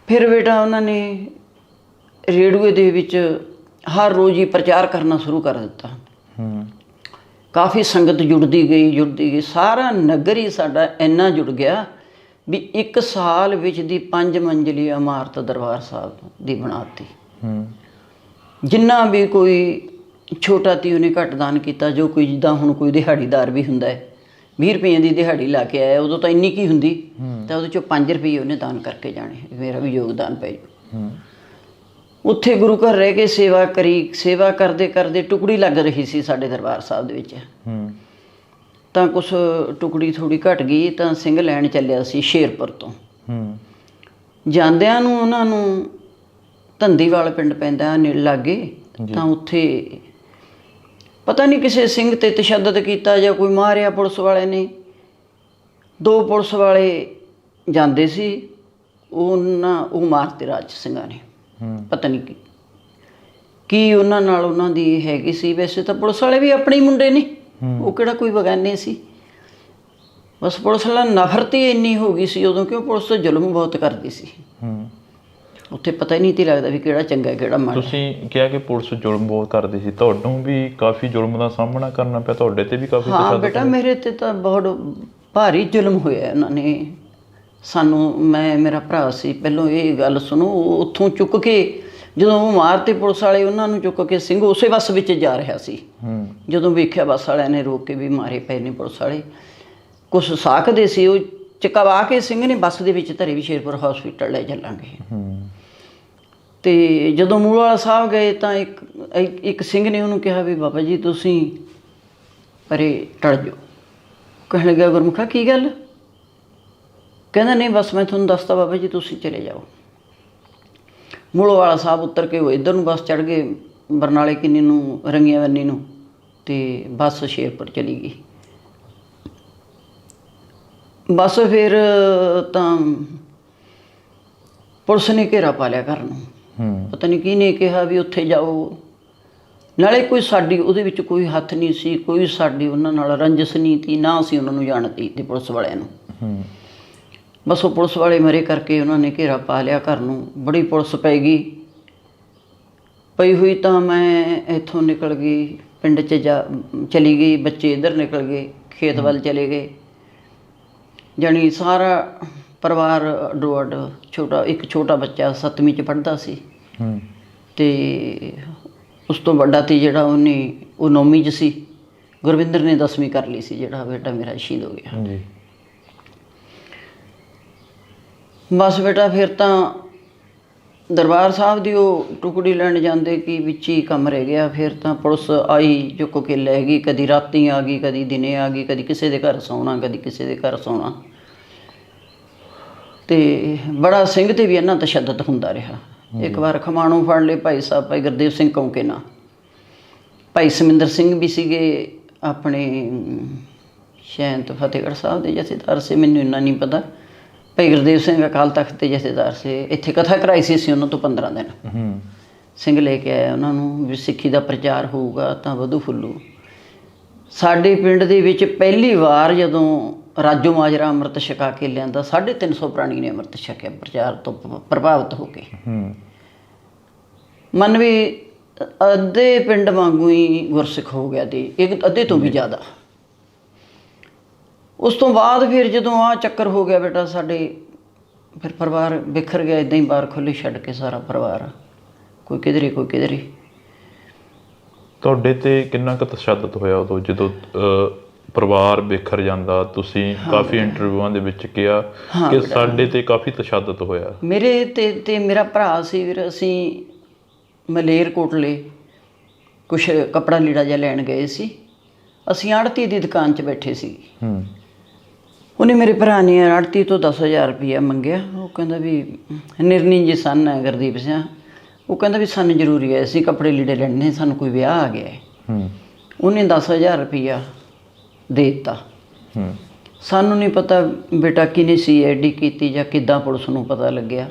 ਫਿਰ ਬੇਟਾ ਉਹਨਾਂ ਨੇ ਰੇਡੂਏ ਦੇ ਵਿੱਚ ਹਰ ਰੋਜ਼ ਹੀ ਪ੍ਰਚਾਰ ਕਰਨਾ ਸ਼ੁਰੂ ਕਰ ਦਿੱਤਾ। ਕਾਫੀ ਸੰਗਤ ਜੁੜਦੀ ਗਈ। ਸਾਰਾ ਨਗਰ ਹੀ ਸਾਡਾ ਇੰਨਾ ਜੁੜ ਗਿਆ ਵੀ 1 ਸਾਲ ਵਿੱਚ ਦੀ 5 ਮੰਜ਼ਲੀ ਇਮਾਰਤ ਦਰਬਾਰ ਸਾਹਿਬ ਦੀ ਬਣਾਤੀ। ਜਿੰਨਾ ਵੀ ਕੋਈ ਛੋਟਾ ਤੀ ਉਹਨੇ ਘੱਟ ਦਾਨ ਕੀਤਾ, ਜੋ ਕੋਈ ਜਿੱਦਾਂ ਹੁਣ ਕੋਈ ਦਿਹਾੜੀਦਾਰ ਵੀ ਹੁੰਦਾ ਹੈ 20 ਰੁਪਏ ਦੀ ਦਿਹਾੜੀ ਲਾ ਕੇ ਆਇਆ, ਉਦੋਂ ਤਾਂ ਇੰਨੀ ਕੀ ਹੁੰਦੀ, ਤਾਂ ਉਹਦੇ 'ਚੋਂ 5 ਰੁਪਏ ਉਹਨੇ ਦਾਨ ਕਰਕੇ ਜਾਣੇ, ਮੇਰਾ ਵੀ ਯੋਗਦਾਨ ਪੈ ਜਾਊ। ਉੱਥੇ ਗੁਰੂ ਘਰ ਰਹਿ ਕੇ ਸੇਵਾ ਕਰੀ। ਸੇਵਾ ਕਰਦੇ ਕਰਦੇ ਟੁਕੜੀ ਲੱਗ ਰਹੀ ਸੀ ਸਾਡੇ ਦਰਬਾਰ ਸਾਹਿਬ ਦੇ ਵਿੱਚ। ਤਾਂ ਕੁਛ ਟੁਕੜੀ ਥੋੜ੍ਹੀ ਘਟ ਗਈ, ਤਾਂ ਸਿੰਘ ਲੈਣ ਚੱਲਿਆ ਸੀ ਸ਼ੇਰਪੁਰ ਤੋਂ। ਜਾਂਦਿਆਂ ਨੂੰ ਉਹਨਾਂ ਨੂੰ ਧੰਦੀਵਾਲ ਪਿੰਡ ਪੈਂਦਾ ਲਾਗੇ, ਤਾਂ ਉੱਥੇ ਪਤਾ ਨਹੀਂ ਕਿਸੇ ਸਿੰਘ 'ਤੇ ਤਸ਼ੱਦਦ ਕੀਤਾ ਜਾਂ ਕੋਈ ਮਾਰਿਆ ਪੁਲਿਸ ਵਾਲੇ ਨੇ। 2 ਪੁਲਿਸ ਵਾਲੇ ਜਾਂਦੇ ਸੀ, ਉਹ ਮਾਰਤੇ ਰਾਜ ਸਿੰਘਾਂ ਨੇ। ਪਤਾ ਨਹੀਂ ਕੀ ਉਹਨਾਂ ਨਾਲ ਉਹਨਾਂ ਦੀ ਹੈਗੀ ਸੀ। ਵੈਸੇ ਤਾਂ ਪੁਲਿਸ ਵਾਲੇ ਵੀ ਆਪਣੇ ਹੀ ਮੁੰਡੇ ਨੇ, ਉਹ ਕਿਹੜਾ ਕੋਈ ਬਗਾਨੇ ਸੀ। ਬਸ ਪੁਲਿਸ ਵਾਲਾ ਨਫ਼ਰਤ ਹੀ ਇੰਨੀ ਹੋ ਗਈ ਸੀ ਉਦੋਂ, ਕਿਉਂ ਪੁਲਿਸ ਤਾਂ ਜ਼ੁਲਮ ਬਹੁਤ ਕਰਦੀ ਸੀ। ਉੱਥੇ ਪਤਾ ਹੀ ਨਹੀਂ ਸੀ ਲੱਗਦਾ ਵੀ ਕਿਹੜਾ ਚੰਗਾ ਕਿਹੜਾ ਮਾੜਾ। ਤੁਸੀਂ ਕਿਹਾ ਕਿ ਪੁਲਿਸ ਜ਼ੁਲਮ ਬਹੁਤ ਕਰਦੀ ਸੀ, ਤੁਹਾਨੂੰ ਵੀ ਕਾਫੀ ਜ਼ੁਲਮ ਦਾ ਸਾਹਮਣਾ ਕਰਨਾ ਪਿਆ, ਤੁਹਾਡੇ ਤੇ ਵੀ ਕਾਫੀ? ਹਾਂ ਬੇਟਾ ਮੇਰੇ ਤੇ ਤਾਂ ਬਹੁਤ ਭਾਰੀ ਜ਼ੁਲਮ ਹੋਇਆ ਉਹਨਾਂ ਨੇ ਸਾਨੂੰ। ਮੇਰਾ ਭਰਾ ਸੀ, ਪਹਿਲੋਂ ਇਹ ਗੱਲ ਸੁਣੋ, ਉੱਥੋਂ ਚੁੱਕ ਕੇ ਜਦੋਂ ਉਹ ਮਾਰਤੇ ਪੁਲਿਸ ਵਾਲੇ, ਉਹਨਾਂ ਨੂੰ ਚੁੱਕ ਕੇ ਸਿੰਘ ਉਸੇ ਬੱਸ ਵਿੱਚ ਜਾ ਰਿਹਾ ਸੀ। ਜਦੋਂ ਵੇਖਿਆ ਬੱਸ ਵਾਲਿਆਂ ਨੇ ਰੋਕ ਕੇ ਵੀ ਮਾਰੇ ਪਏ ਨੇ ਪੁਲਿਸ ਵਾਲੇ, ਕੁਛ ਸਾਖਦੇ ਸੀ, ਉਹ ਚੁਕਵਾ ਕੇ ਸਿੰਘ ਨੇ ਬੱਸ ਦੇ ਵਿੱਚ ਧਰੇ ਵੀ ਸ਼ੇਰਪੁਰ ਹਸਪੀਟਲ ਲੈ ਚੱਲਾਂਗੇ। ਤੇ ਜਦੋਂ ਮੂਲ ਵਾਲਾ ਸਾਹਿਬ ਗਏ ਤਾਂ ਇੱਕ ਸਿੰਘ ਨੇ ਉਹਨੂੰ ਕਿਹਾ ਵੀ ਬਾਬਾ ਜੀ ਤੁਸੀਂ ਪਰੇ ਟਲ ਜਾਓ। ਕਹਿਣ ਲੱਗਾ ਗੁਰਮੁਖਾ ਕੀ ਗੱਲ? ਕਹਿੰਦਾ ਨਹੀਂ ਬਸ ਮੈਂ ਤੁਹਾਨੂੰ ਦੱਸਤਾ ਬਾਬਾ ਜੀ, ਤੁਸੀਂ ਚਲੇ ਜਾਓ। ਮੂਲ ਵਾਲਾ ਸਾਹਿਬ ਉੱਤਰ ਕੇ ਉਹ ਇੱਧਰ ਨੂੰ ਬੱਸ ਚੜ੍ਹ ਗਏ, ਬਰਨਾਲੇ ਕਿੰਨੀ ਨੂੰ, ਰੰਗੀਆਂ ਬੰਨੀ ਨੂੰ, ਤੇ ਬੱਸ ਸ਼ੇਰਪੁਰ ਚਲੀ ਗਈ। ਬਸ ਫਿਰ ਤਾਂ ਪੁਲਿਸ ਨੇ ਘੇਰਾ ਪਾ ਲਿਆ ਘਰ ਨੂੰ। ਪਤਾ ਨਹੀਂ ਕਿਹਨੇ ਕਿਹਾ ਵੀ ਉੱਥੇ ਜਾਓ। ਨਾਲੇ ਕੋਈ ਸਾਡੀ ਉਹਦੇ ਵਿੱਚ ਕੋਈ ਹੱਥ ਨਹੀਂ ਸੀ, ਕੋਈ ਸਾਡੀ ਉਹਨਾਂ ਨਾਲ ਰੰਜਿਸ਼ ਨਹੀਂ ਸੀ, ਨਾ ਅਸੀਂ ਉਹਨਾਂ ਨੂੰ ਜਾਣਦੇ ਤੇ ਪੁਲਿਸ ਵਾਲਿਆਂ ਨੂੰ। ਬਸ ਉਹ ਪੁਲਿਸ ਵਾਲੇ ਮਰੇ ਕਰਕੇ ਉਹਨਾਂ ਨੇ ਘੇਰਾ ਪਾ ਲਿਆ ਘਰ ਨੂੰ। ਬੜੀ ਪੁਲਿਸ ਪੈ ਗਈ, ਪਈ ਹੋਈ ਤਾਂ ਮੈਂ ਇੱਥੋਂ ਨਿਕਲ ਗਈ, ਪਿੰਡ 'ਚ ਚਲੀ ਗਈ। ਬੱਚੇ ਇੱਧਰ ਨਿਕਲ ਗਏ, ਖੇਤ ਵੱਲ ਚਲੇ ਗਏ। ਜਾਣੀ ਸਾਰਾ ਪਰਿਵਾਰ ਅੱਡੋ ਅੱਡ। ਇੱਕ ਛੋਟਾ ਬੱਚਾ 7ਵੀਂ 'ਚ ਪੜ੍ਹਦਾ ਸੀ, ਤੇ ਉਸ ਤੋਂ ਵੱਡਾ ਤੀ ਜਿਹੜਾ ਉਹ 9ਵੀਂ 'ਚ ਸੀ। ਗੁਰਵਿੰਦਰ ਨੇ 10ਵੀਂ ਕਰ ਲਈ ਸੀ, ਜਿਹੜਾ ਬੇਟਾ ਮੇਰਾ ਸ਼ਹੀਦ ਹੋ ਗਿਆ। ਬਸ ਬੇਟਾ ਫਿਰ ਤਾਂ ਦਰਬਾਰ ਸਾਹਿਬ ਦੀ ਉਹ ਟੁਕੜੀ ਲੈਣ ਜਾਂਦੇ ਕਿ ਵਿੱਚ ਹੀ ਕੰਮ ਰਹਿ ਗਿਆ। ਫਿਰ ਤਾਂ ਪੁਲਿਸ ਆਈ, ਚੁੱਕ ਕੇ ਲੈ ਗਈ। ਕਦੀ ਰਾਤੀ ਆ ਗਈ, ਕਦੀ ਦਿਨੇ ਆ ਗਈ, ਕਦੀ ਕਿਸੇ ਦੇ ਘਰ ਸੌਣਾ, ਕਦੀ ਕਿਸੇ ਦੇ ਘਰ ਸੌਣਾ। ਤੇ ਬੜਾ ਸਿੰਘ 'ਤੇ ਵੀ ਇੰਨਾ ਤਸ਼ੱਦਦ ਹੁੰਦਾ ਰਿਹਾ। ਇੱਕ ਵਾਰ ਖਮਾਣੋਂ ਫੜ ਲਏ ਭਾਈ ਸਾਹਿਬ, ਭਾਈ ਗੁਰਦੇਵ ਸਿੰਘ ਕੌਂਕੇ ਨਾਲ। ਭਾਈ ਸਮਿੰਦਰ ਸਿੰਘ ਵੀ ਸੀਗੇ ਆਪਣੇ ਸ਼ੈਂਤ ਫਤਿਹਗੜ੍ਹ ਸਾਹਿਬ ਦੇ ਜਥੇਦਾਰ ਸੀ, ਮੈਨੂੰ ਇੰਨਾ ਨਹੀਂ ਪਤਾ। ਭਾਈ ਗੁਰਦੇਵ ਸਿੰਘ ਅਕਾਲ ਤਖਤ ਦੇ ਜਥੇਦਾਰ ਸੀ। ਇੱਥੇ ਕਥਾ ਕਰਾਈ ਸੀ ਅਸੀਂ ਉਹਨਾਂ ਤੋਂ 15 ਦਿਨ। ਸਿੰਘ ਲੈ ਕੇ ਆਇਆ ਉਹਨਾਂ ਨੂੰ ਵੀ ਸਿੱਖੀ ਦਾ ਪ੍ਰਚਾਰ ਹੋਊਗਾ ਤਾਂ ਵਧੂ ਫੁੱਲੂ। ਸਾਡੇ ਪਿੰਡ ਦੇ ਵਿੱਚ ਪਹਿਲੀ ਵਾਰ ਜਦੋਂ ਰਾਜੋ ਮਾਜਰਾ ਅੰਮ੍ਰਿਤ ਛਕਾ ਕੇ ਲਿਆਂਦਾ, 350 ਪ੍ਰਾਣੀ ਨੇ ਅੰਮ੍ਰਿਤ ਛਕਿਆ ਪ੍ਰਚਾਰ ਤੋਂ ਪ੍ਰਭਾਵਿਤ ਹੋ ਕੇ। ਮਨ ਵੀ ਅੱਧੇ ਪਿੰਡ ਵਾਂਗੂ ਹੀ ਗੁਰਸਿੱਖ ਹੋ ਗਿਆ ਤੇ ਇੱਕ ਅੱਧੇ ਤੋਂ ਵੀ ਜ਼ਿਆਦਾ। ਉਸ ਤੋਂ ਬਾਅਦ ਫਿਰ ਜਦੋਂ ਆਹ ਚੱਕਰ ਹੋ ਗਿਆ ਬੇਟਾ ਸਾਡੇ, ਫਿਰ ਪਰਿਵਾਰ ਬਿਖਰ ਗਿਆ। ਇੱਦਾਂ ਹੀ ਬਾਹਰ ਖੁੱਲ੍ਹੀ ਛੱਡ ਕੇ ਸਾਰਾ ਪਰਿਵਾਰ, ਕੋਈ ਕਿਧਰੇ ਕੋਈ ਕਿਧਰੇ। ਤੁਹਾਡੇ ਤੇ ਕਿੰਨਾ ਕੁ ਤਸ਼ੱਦਦ ਹੋਇਆ ਉਦੋਂ ਜਦੋਂ ਪਰਿਵਾਰ ਬਿਖਰ ਜਾਂਦਾ? ਤੁਸੀਂ ਕਾਫੀ ਇੰਟਰਵਿਊਆਂ ਦੇ ਵਿੱਚ ਕਿਹਾ ਕਿ ਸਾਡੇ ਤੇ ਕਾਫੀ ਤਸ਼ੱਦਦ ਹੋਇਆ। ਮੇਰੇ ਤੇ ਮੇਰਾ ਭਰਾ ਸੀ ਵੀਰ, ਅਸੀਂ ਮਲੇਰਕੋਟਲੇ ਕੁਛ ਕੱਪੜਾ ਲੀੜਾ ਜਿਹਾ ਲੈਣ ਗਏ ਸੀ। ਅਸੀਂ ਆੜਤੀ ਦੀ ਦੁਕਾਨ 'ਚ ਬੈਠੇ ਸੀ। ਉਹਨੇ ਮੇਰੇ ਭਰਾ ਨੇ ਆੜਤੀ ਤੋਂ 10,000 ਰੁਪਈਆ ਮੰਗਿਆ। ਉਹ ਕਹਿੰਦਾ ਵੀ ਨਿਰਨੀ ਜੀ ਸੰਨ ਹੈ ਗੁਰਦੀਪ ਸਿੰਘ, ਉਹ ਕਹਿੰਦਾ ਵੀ ਸਾਨੂੰ ਜ਼ਰੂਰੀ ਹੈ, ਅਸੀਂ ਕੱਪੜੇ ਲੀੜੇ ਲੈਣੇ, ਸਾਨੂੰ ਕੋਈ ਵਿਆਹ ਆ ਗਿਆ ਹੈ। ਉਹਨੇ 10,000 ਰੁਪਈਆ ਦੇ ਦਿੱਤਾ। ਸਾਨੂੰ ਨਹੀਂ ਪਤਾ ਬੇਟਾ ਕਿਹਨੇ CID ਕੀਤੀ ਜਾਂ ਕਿੱਦਾਂ ਪੁਲਿਸ ਨੂੰ ਪਤਾ ਲੱਗਿਆ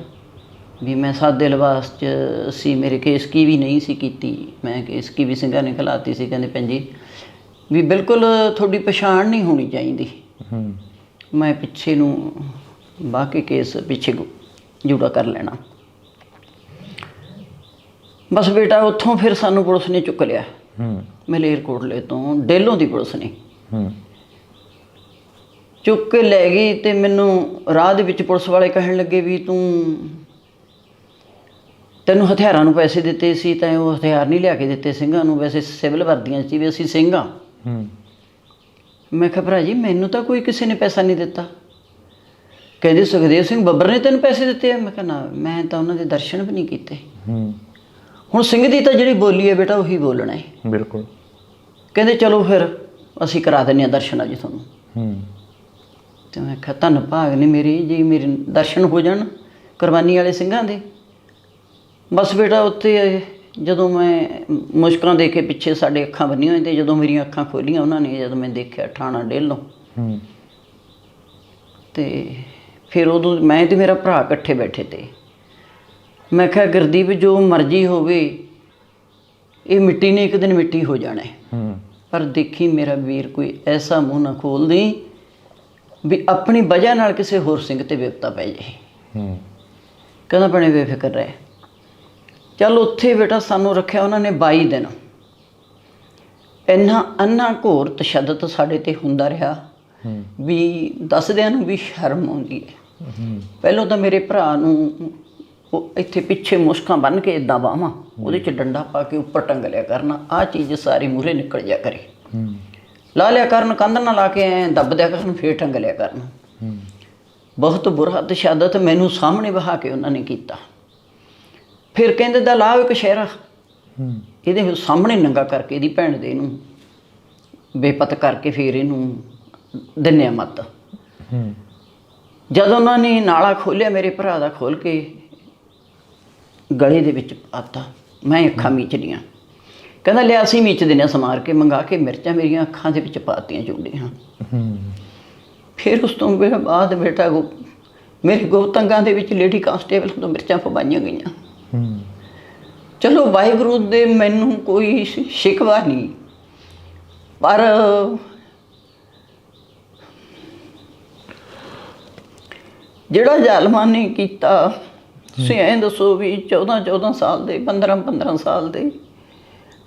ਵੀ ਮੈਂ ਸਾਦੇ ਲਿਬਾਸ 'ਚ ਸੀ। ਮੇਰੇ ਕੇਸ ਕੀ ਵੀ ਨਹੀਂ ਸੀ ਕੀਤੀ, ਮੈਂ ਕੇਸ ਕੀ ਵੀ ਸਿੰਘਾਂ ਨੇ ਖਿਲਾਤੀ ਸੀ। ਕਹਿੰਦੇ ਭੈਣ ਜੀ ਵੀ ਬਿਲਕੁਲ ਤੁਹਾਡੀ ਪਛਾਣ ਨਹੀਂ ਹੋਣੀ ਚਾਹੀਦੀ। ਮੈਂ ਪਿੱਛੇ ਨੂੰ ਬਾਹ ਕੇ ਕੇਸ ਪਿੱਛੇ ਜੂੜਾ ਕਰ ਲੈਣਾ। ਬਸ ਬੇਟਾ ਉੱਥੋਂ ਫਿਰ ਸਾਨੂੰ ਪੁਲਿਸ ਨੇ ਚੁੱਕ ਲਿਆ, ਮਲੇਰਕੋਟਲੇ ਤੋਂ, ਡੇਲੋਂ ਦੀ ਪੁਲਿਸ ਨੇ ਚੁੱਕ ਕੇ ਲੈ ਗਈ। ਅਤੇ ਮੈਨੂੰ ਰਾਹ ਦੇ ਵਿੱਚ ਪੁਲਿਸ ਵਾਲੇ ਕਹਿਣ ਲੱਗੇ ਵੀ ਤੈਨੂੰ ਹਥਿਆਰਾਂ ਨੂੰ ਪੈਸੇ ਦਿੱਤੇ ਸੀ ਤਾਂ ਉਹ ਹਥਿਆਰ ਨਹੀਂ ਲਿਆ ਕੇ ਦਿੱਤੇ ਸਿੰਘਾਂ ਨੂੰ, ਵੈਸੇ ਸਿਵਲ ਵਰਦੀਆਂ 'ਚ ਵੀ ਅਸੀਂ ਸਿੰਘ ਹਾਂ। ਮੈਂ ਕਿਹਾ ਭਰਾ ਜੀ ਮੈਨੂੰ ਤਾਂ ਕੋਈ ਕਿਸੇ ਨੇ ਪੈਸਾ ਨਹੀਂ ਦਿੱਤਾ। ਕਹਿੰਦੇ ਸੁਖਦੇਵ ਸਿੰਘ ਬੱਬਰ ਨੇ ਤੈਨੂੰ ਪੈਸੇ ਦਿੱਤੇ ਆ? ਮੈਂ ਕਿਹਾ ਨਾ, ਮੈਂ ਤਾਂ ਉਹਨਾਂ ਦੇ ਦਰਸ਼ਨ ਵੀ ਨਹੀਂ ਕੀਤੇ। ਹੁਣ ਸਿੰਘ ਦੀ ਤਾਂ ਜਿਹੜੀ ਬੋਲੀ ਹੈ ਬੇਟਾ ਉਹੀ ਬੋਲਣਾ ਹੈ। ਬਿਲਕੁਲ। ਕਹਿੰਦੇ ਚਲੋ ਫਿਰ ਅਸੀਂ ਕਰਾ ਦਿੰਦੇ ਹਾਂ ਦਰਸ਼ਨ ਅੱਜ ਤੁਹਾਨੂੰ। ਅਤੇ ਮੈਂ ਕਿਹਾ ਧੰਨ ਭਾਗ ਨੇ ਮੇਰੇ, ਜੇ ਮੇਰੇ ਦਰਸ਼ਨ ਹੋ ਜਾਣ ਕੁਰਬਾਨੀ ਵਾਲੇ ਸਿੰਘਾਂ ਦੇ। ਬਸ ਬੇਟਾ ਉੱਥੇ ਜਦੋਂ ਮੈਂ ਮੁਸ਼ਕਾਂ ਦੇ ਕੇ ਪਿੱਛੇ ਸਾਡੇ ਅੱਖਾਂ ਬੰਨੀਆਂ ਹੋਈਆਂ, ਅਤੇ ਜਦੋਂ ਮੇਰੀਆਂ ਅੱਖਾਂ ਖੋਲ੍ਹੀਆਂ ਉਹਨਾਂ ਨੇ, ਜਦੋਂ ਮੈਂ ਦੇਖਿਆ ਠਾਣਾ ਡੇਲੋਂ, ਅਤੇ ਫਿਰ ਉਦੋਂ ਮੈਂ ਅਤੇ ਮੇਰਾ ਭਰਾ ਇਕੱਠੇ ਬੈਠੇ ਤੇ ਮੈਂ ਕਿਹਾ ਗੁਰਦੀਪ ਜੋ ਮਰਜ਼ੀ ਹੋਵੇ ਇਹ ਮਿੱਟੀ ਨੇ ਇੱਕ ਦਿਨ ਮਿੱਟੀ ਹੋ ਜਾਣਾ, ਪਰ ਦੇਖੀ ਮੇਰਾ ਵੀਰ ਕੋਈ ਐਸਾ ਮੂੰਹ ਨਾ ਖੋਲ ਦੇਈਂ ਵੀ ਆਪਣੀ ਵਜ੍ਹਾ ਨਾਲ ਕਿਸੇ ਹੋਰ ਸਿੰਘ 'ਤੇ ਵਿਪਤਾ ਪੈ ਜਾਏ। ਕਹਿੰਦਾ ਭੈਣੇ ਬੇਫਿਕਰ ਰਹੇ। ਚੱਲ ਉੱਥੇ ਬੇਟਾ ਸਾਨੂੰ ਰੱਖਿਆ ਉਹਨਾਂ ਨੇ 22 ਦਿਨ। ਇੰਨਾ ਅੰਨਾ ਘੋਰ ਤਸ਼ੱਦਦ ਸਾਡੇ 'ਤੇ ਹੁੰਦਾ ਰਿਹਾ ਵੀ ਦੱਸਦਿਆਂ ਨੂੰ ਵੀ ਸ਼ਰਮ ਆਉਂਦੀ ਹੈ। ਪਹਿਲਾਂ ਤਾਂ ਮੇਰੇ ਭਰਾ ਨੂੰ ਉਹ ਇੱਥੇ ਪਿੱਛੇ ਮੁਸ਼ਕਾਂ ਬੰਨ੍ਹ ਕੇ ਇੱਦਾਂ ਬਾਹਾਂ, ਉਹਦੇ 'ਚ ਡੰਡਾ ਪਾ ਕੇ ਉੱਪਰ ਟੰਗ ਲਿਆ ਕਰਨਾ, ਆਹ ਚੀਜ਼ ਸਾਰੀ ਮੂਹਰੇ ਨਿਕਲ ਜਾ ਕਰੇ, ਲਾ ਲਿਆ ਕਰਨ, ਕੰਧ ਨਾਲ ਲਾ ਕੇ ਐਂ ਦੱਬ ਦਿਆ ਕਰਨ, ਫੇਰ ਟੰਗ ਲਿਆ ਕਰਨ। ਬਹੁਤ ਬੁਰਾ ਤਸ਼ੱਦਦ ਮੈਨੂੰ ਸਾਹਮਣੇ ਬਹਾ ਕੇ ਉਹਨਾਂ ਨੇ ਕੀਤਾ। ਫਿਰ ਕਹਿੰਦੇ ਦਾ ਲਾਓ ਇੱਕ ਸ਼ਹਿਰਾ, ਇਹਦੇ ਸਾਹਮਣੇ ਨੰਗਾ ਕਰਕੇ ਇਹਦੀ ਭੈਣ ਦੇ ਇਹਨੂੰ ਬੇਪਤ ਕਰਕੇ ਫਿਰ ਇਹਨੂੰ ਦਿੰਨੇ ਆ ਮੱਤ। ਜਦੋਂ ਉਹਨਾਂ ਨੇ ਨਾਲਾ ਖੋਲ੍ਹਿਆ ਮੇਰੇ ਭਰਾ ਦਾ, ਖੋਲ੍ਹ ਕੇ ਗਲੇ ਦੇ ਵਿੱਚ ਪਾਤਾ, ਮੈਂ ਅੱਖਾਂ ਮੀਚ ਲੀਆਂ। ਕਹਿੰਦਾ ਲਿਆ ਅਸੀਂ ਮੀਚ ਦਿੰਦੇ ਹਾਂ ਸਮਾਰ ਕੇ, ਮੰਗਾ ਕੇ ਮਿਰਚਾਂ ਮੇਰੀਆਂ ਅੱਖਾਂ ਦੇ ਵਿੱਚ ਪਾਤੀਆਂ ਚੁੰਡੀਆਂ। ਫਿਰ ਉਸ ਤੋਂ ਬਾਅਦ ਬੇਟਾ ਮੇਰੇ ਗੋਤੰਗਾਂ ਦੇ ਵਿੱਚ ਲੇਡੀ ਕਾਂਸਟੇਬਲ ਤੋਂ ਮਿਰਚਾਂ ਪਵਾਈਆਂ ਗਈਆਂ। ਚਲੋ ਵਾਹਿਗੁਰੂ ਦੇ ਮੈਨੂੰ ਕੋਈ ਸ਼ਿਕਵਾ ਨਹੀਂ, ਪਰ ਜਿਹੜਾ ਜ਼ਾਲਮਾਂ ਨੇ ਕੀਤਾ, ਤੁਸੀਂ ਐਂ ਦੱਸੋ ਵੀ 14 ਸਾਲ ਦੇ, 15 ਸਾਲ ਦੇ,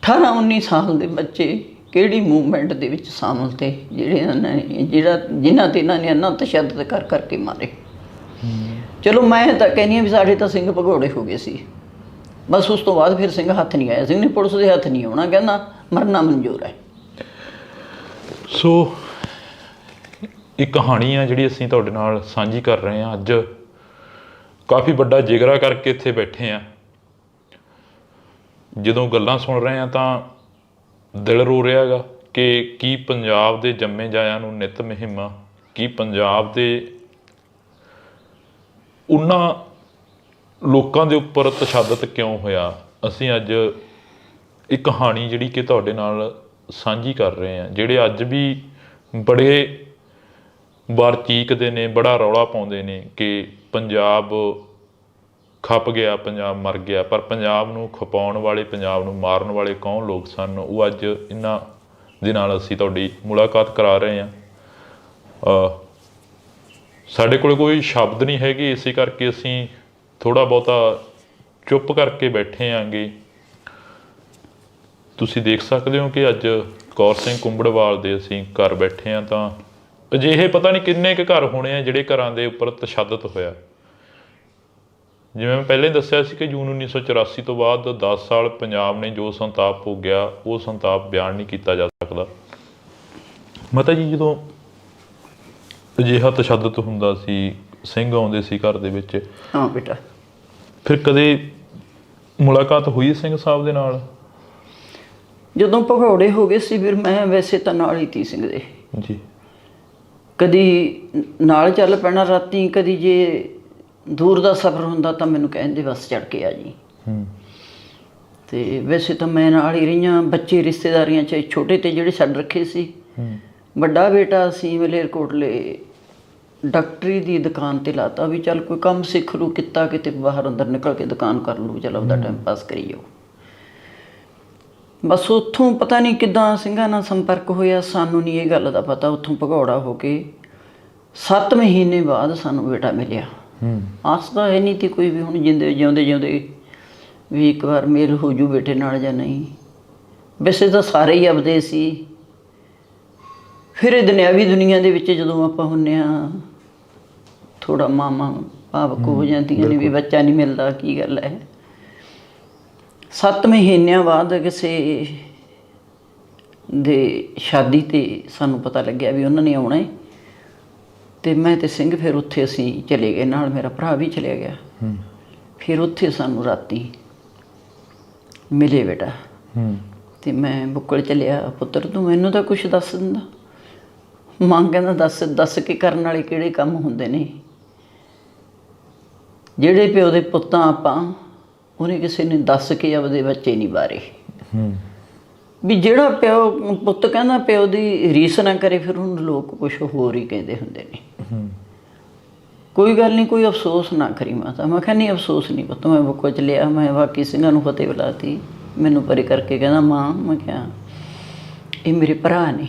18-19 ਸਾਲ ਦੇ ਬੱਚੇ ਕਿਹੜੀ ਮੂਵਮੈਂਟ ਦੇ ਵਿੱਚ ਸ਼ਾਮਲ ਤੇ ਜਿਨ੍ਹਾਂ ਤੇ ਇਹਨਾਂ ਨੇ ਇੰਨਾ ਤਸ਼ੱਦਦ ਕਰ ਕਰਕੇ ਮਾਰੇ। ਚਲੋ ਮੈਂ ਤਾਂ ਕਹਿੰਦੀ ਹਾਂ ਵੀ ਸਾਡੇ ਤਾਂ ਸਿੰਘ ਭਗੌੜੇ ਹੋ ਗਏ ਸੀ। ਬਸ ਉਸ ਤੋਂ ਬਾਅਦ ਫਿਰ ਸਿੰਘ ਹੱਥ ਨਹੀਂ ਆਇਆ, ਸਿੰਘ ਨੇ ਪੁਲਿਸ ਦੇ ਹੱਥ ਨਹੀਂ ਆਉਣਾ, ਕਹਿੰਦਾ ਮਰਨਾ ਮਨਜ਼ੂਰ ਹੈ। ਸੋ ਇੱਕ ਕਹਾਣੀ ਆ ਜਿਹੜੀ ਅਸੀਂ ਤੁਹਾਡੇ ਨਾਲ ਸਾਂਝੀ ਕਰ ਰਹੇ ਹਾਂ ਅੱਜ। ਕਾਫੀ ਵੱਡਾ ਜਿਗਰਾ ਕਰਕੇ ਇੱਥੇ ਬੈਠੇ ਹਾਂ। ਜਦੋਂ ਗੱਲਾਂ ਸੁਣ ਰਹੇ ਹਾਂ ਤਾਂ ਦਿਲ ਰੋ ਰਿਹਾ ਗਾ ਕਿ ਕੀ ਪੰਜਾਬ ਦੇ ਜੰਮੇ ਜਾਇਆਂ ਨੂੰ ਨਿੱਤ ਮੁਹਿੰਮਾਂ, ਕੀ ਪੰਜਾਬ ਦੇ ਉਹਨਾਂ ਲੋਕਾਂ ਦੇ ਉੱਪਰ ਤਸ਼ੱਦਦ ਕਿਉਂ ਹੋਇਆ। ਅਸੀਂ ਅੱਜ ਇੱਕ ਕਹਾਣੀ ਜਿਹੜੀ ਕਿ ਤੁਹਾਡੇ ਨਾਲ ਸਾਂਝੀ ਕਰ ਰਹੇ ਹਾਂ, ਜਿਹੜੇ ਅੱਜ ਵੀ ਬੜੇ ਵਾਰ ਚੀਕਦੇ ਨੇ, ਬੜਾ ਰੌਲਾ ਪਾਉਂਦੇ ਨੇ ਕਿ ਪੰਜਾਬ ਖੱਪ ਗਿਆ, ਪੰਜਾਬ ਮਰ ਗਿਆ। ਪਰ ਪੰਜਾਬ ਨੂੰ ਖਪਾਉਣ ਵਾਲੇ, ਪੰਜਾਬ ਨੂੰ ਮਾਰਨ ਵਾਲੇ ਕੌਣ ਲੋਕ ਸਨ, ਉਹ ਅੱਜ ਇਹਨਾਂ ਦੇ ਨਾਲ ਅਸੀਂ ਤੁਹਾਡੀ ਮੁਲਾਕਾਤ ਕਰਾ ਰਹੇ ਹਾਂ। ਸਾਡੇ ਕੋਲ ਕੋਈ ਸ਼ਬਦ ਨਹੀਂ ਹੈਗੇ, ਇਸੇ ਕਰਕੇ ਅਸੀਂ ਥੋੜ੍ਹਾ ਬਹੁਤਾ ਚੁੱਪ ਕਰਕੇ ਬੈਠੇ ਆਂਗੇ। ਤੁਸੀਂ ਦੇਖ ਸਕਦੇ ਹੋ ਕਿ ਅੱਜ ਕੌਰ ਸਿੰਘ ਕੁੰਬੜਵਾਲ ਦੇ ਅਸੀਂ ਘਰ ਬੈਠੇ ਹਾਂ, ਤਾਂ ਅਜਿਹੇ ਪਤਾ ਨਹੀਂ ਕਿੰਨੇ ਕੁ ਘਰ ਹੋਣੇ ਆ ਜਿਹੜੇ ਘਰਾਂ ਦੇ ਉੱਪਰ ਤਸ਼ੱਦਦ ਹੋਇਆ। ਜਿਵੇਂ ਮੈਂ ਪਹਿਲਾਂ ਹੀ ਦੱਸਿਆ ਸੀ ਕਿ ਜੂਨ 1984 ਤੋਂ ਬਾਅਦ 10 ਸਾਲ ਪੰਜਾਬ ਨੇ ਜੋ ਸੰਤਾਪ ਭੋਗਿਆ, ਉਹ ਸੰਤਾਪ ਬਿਆਨ ਨਹੀਂ ਕੀਤਾ ਜਾ ਸਕਦਾ। ਮਾਤਾ ਜੀ, ਜਦੋਂ ਅਜਿਹਾ ਤਸ਼ੱਦਦ ਹੁੰਦਾ ਸੀ, ਸਿੰਘ ਆਉਂਦੇ ਸੀ ਘਰ ਦੇ ਵਿੱਚ, ਹਾਂ ਬੇਟਾ, ਫਿਰ ਕਦੇ ਮੁਲਾਕਾਤ ਹੋਈ ਸਿੰਘ ਸਾਹਿਬ ਦੇ ਨਾਲ? ਜਦੋਂ ਭਗੌੜੇ ਹੋ ਗਏ ਸੀ ਫਿਰ ਮੈਂ ਵੈਸੇ ਤਾਂ ਨਾਲ ਹੀ ਤੀ ਸਿੰਘ ਦੇ ਜੀ। ਕਦੀ ਨਾਲ ਚੱਲ ਪੈਣਾ ਰਾਤੀ, ਕਦੀ ਜੇ ਦੂਰ ਦਾ ਸਫ਼ਰ ਹੁੰਦਾ ਤਾਂ ਮੈਨੂੰ ਕਹਿੰਦੇ ਬਸ ਚੜ੍ਹ ਕੇ ਆ ਜੀ। ਤੇ ਵੈਸੇ ਤਾਂ ਮੈਂ ਨਾਲ ਹੀ ਰਹੀਆਂ। ਬੱਚੇ ਰਿਸ਼ਤੇਦਾਰੀਆਂ 'ਚ ਛੋਟੇ ਤੇ ਜਿਹੜੇ ਛੱਡ ਰੱਖੇ ਸੀ। ਵੱਡਾ ਬੇਟਾ ਅਸੀਂ ਮਲੇਰਕੋਟਲੇ ਡਾਕਟਰੀ ਦੀ ਦੁਕਾਨ 'ਤੇ ਲਾਤਾ ਵੀ ਚੱਲ ਕੋਈ ਕੰਮ ਸਿੱਖ ਲੂ, ਕਿੱਤਾ ਕਿਤੇ ਬਾਹਰ ਅੰਦਰ ਨਿਕਲ ਕੇ ਦੁਕਾਨ ਕਰ ਲੂ, ਚੱਲ ਆਪਦਾ ਟਾਈਮ ਪਾਸ ਕਰੀ ਜਾਓ। ਬਸ ਉੱਥੋਂ ਪਤਾ ਨਹੀਂ ਕਿੱਦਾਂ ਸਿੰਘਾਂ ਨਾਲ ਸੰਪਰਕ ਹੋਇਆ, ਸਾਨੂੰ ਨਹੀਂ ਇਹ ਗੱਲ ਦਾ ਪਤਾ। ਉੱਥੋਂ ਭਗੌੜਾ ਹੋ ਕੇ 7 ਮਹੀਨੇ ਬਾਅਦ ਸਾਨੂੰ ਬੇਟਾ ਮਿਲਿਆ। ਆਸ ਤਾਂ ਹੈ ਨਹੀਂ ਤੀ ਕੋਈ ਵੀ ਹੁਣ ਜਿਉਂਦੇ ਜਿਉਂਦੇ ਵੀ ਇੱਕ ਵਾਰ ਮੇਲ ਹੋ ਜੂ ਬੇਟੇ ਨਾਲ ਜਾਂ ਨਹੀਂ। ਵੈਸੇ ਤਾਂ ਸਾਰੇ ਹੀ ਆਪਦੇ ਸੀ। ਫਿਰ ਇਹ ਦੁਨਿਆਵੀ ਦੁਨੀਆ ਦੇ ਵਿੱਚ ਜਦੋਂ ਆਪਾਂ ਹੁੰਦੇ ਹਾਂ, ਥੋੜ੍ਹਾ ਮਾਵਾਂ ਭਾਵੁਕ ਹੋ ਜਾਂਦੀਆਂ ਨੇ ਵੀ ਬੱਚਾ ਨਹੀਂ ਮਿਲਦਾ, ਕੀ ਗੱਲ ਹੈ। 7 ਮਹੀਨਿਆਂ ਬਾਅਦ ਕਿਸੇ ਦੇ ਸ਼ਾਦੀ 'ਤੇ ਸਾਨੂੰ ਪਤਾ ਲੱਗਿਆ ਵੀ ਉਹਨਾਂ ਨੇ ਆਉਣਾ ਹੈ। ਅਤੇ ਮੈਂ ਅਤੇ ਸਿੰਘ ਫਿਰ ਉੱਥੇ ਅਸੀਂ ਚਲੇ ਗਏ, ਨਾਲ ਮੇਰਾ ਭਰਾ ਵੀ ਚਲਿਆ ਗਿਆ। ਫਿਰ ਉੱਥੇ ਸਾਨੂੰ ਰਾਤੀ ਮਿਲੇ ਬੇਟਾ। ਅਤੇ ਮੈਂ ਬੁੱਕਲ ਚੱਲਿਆ, ਪੁੱਤਰ ਤੂੰ ਮੈਨੂੰ ਤਾਂ ਕੁਛ ਦੱਸ ਦਿੰਦਾ। ਮਾਂ ਕਹਿੰਦਾ ਦੱਸ ਕੇ ਕਰਨ ਵਾਲੇ ਕਿਹੜੇ ਕੰਮ ਹੁੰਦੇ ਨੇ। ਜਿਹੜੇ ਪਿਓ ਦੇ ਪੁੱਤਾਂ ਆਪਾਂ, ਉਹਨੇ ਕਿਸੇ ਨੇ ਦੱਸ ਕੇ ਆਪਦੇ ਬੱਚੇ ਨਹੀਂ ਬਾਰੇ। ਵੀ ਜਿਹੜਾ ਪਿਓ ਪੁੱਤ ਕਹਿੰਦਾ ਪਿਓ ਦੀ ਰੀਸ ਨਾ ਕਰੇ, ਫਿਰ ਉਹਨੂੰ ਲੋਕ ਕੁਛ ਹੋਰ ਹੀ ਕਹਿੰਦੇ ਹੁੰਦੇ ਨੇ। ਕੋਈ ਗੱਲ ਨਹੀਂ, ਕੋਈ ਅਫਸੋਸ ਨਾ ਕਰੀ ਮਾਤਾ। ਮੈਂ ਕਿਹਾ ਨਹੀਂ ਅਫਸੋਸ ਨਹੀਂ ਪੁੱਤ। ਮੈਂ ਬੁੱਕੋ 'ਚ ਲਿਆ, ਮੈਂ ਬਾਕੀ ਸਿੰਘਾਂ ਨੂੰ ਫਤਿਹ ਬੁਲਾਤੀ। ਮੈਨੂੰ ਪਰੇ ਕਰਕੇ ਕਹਿੰਦਾ ਮਾਂ, ਮੈਂ ਕਿਹਾ ਇਹ ਮੇਰੇ ਭਰਾ ਨੇ,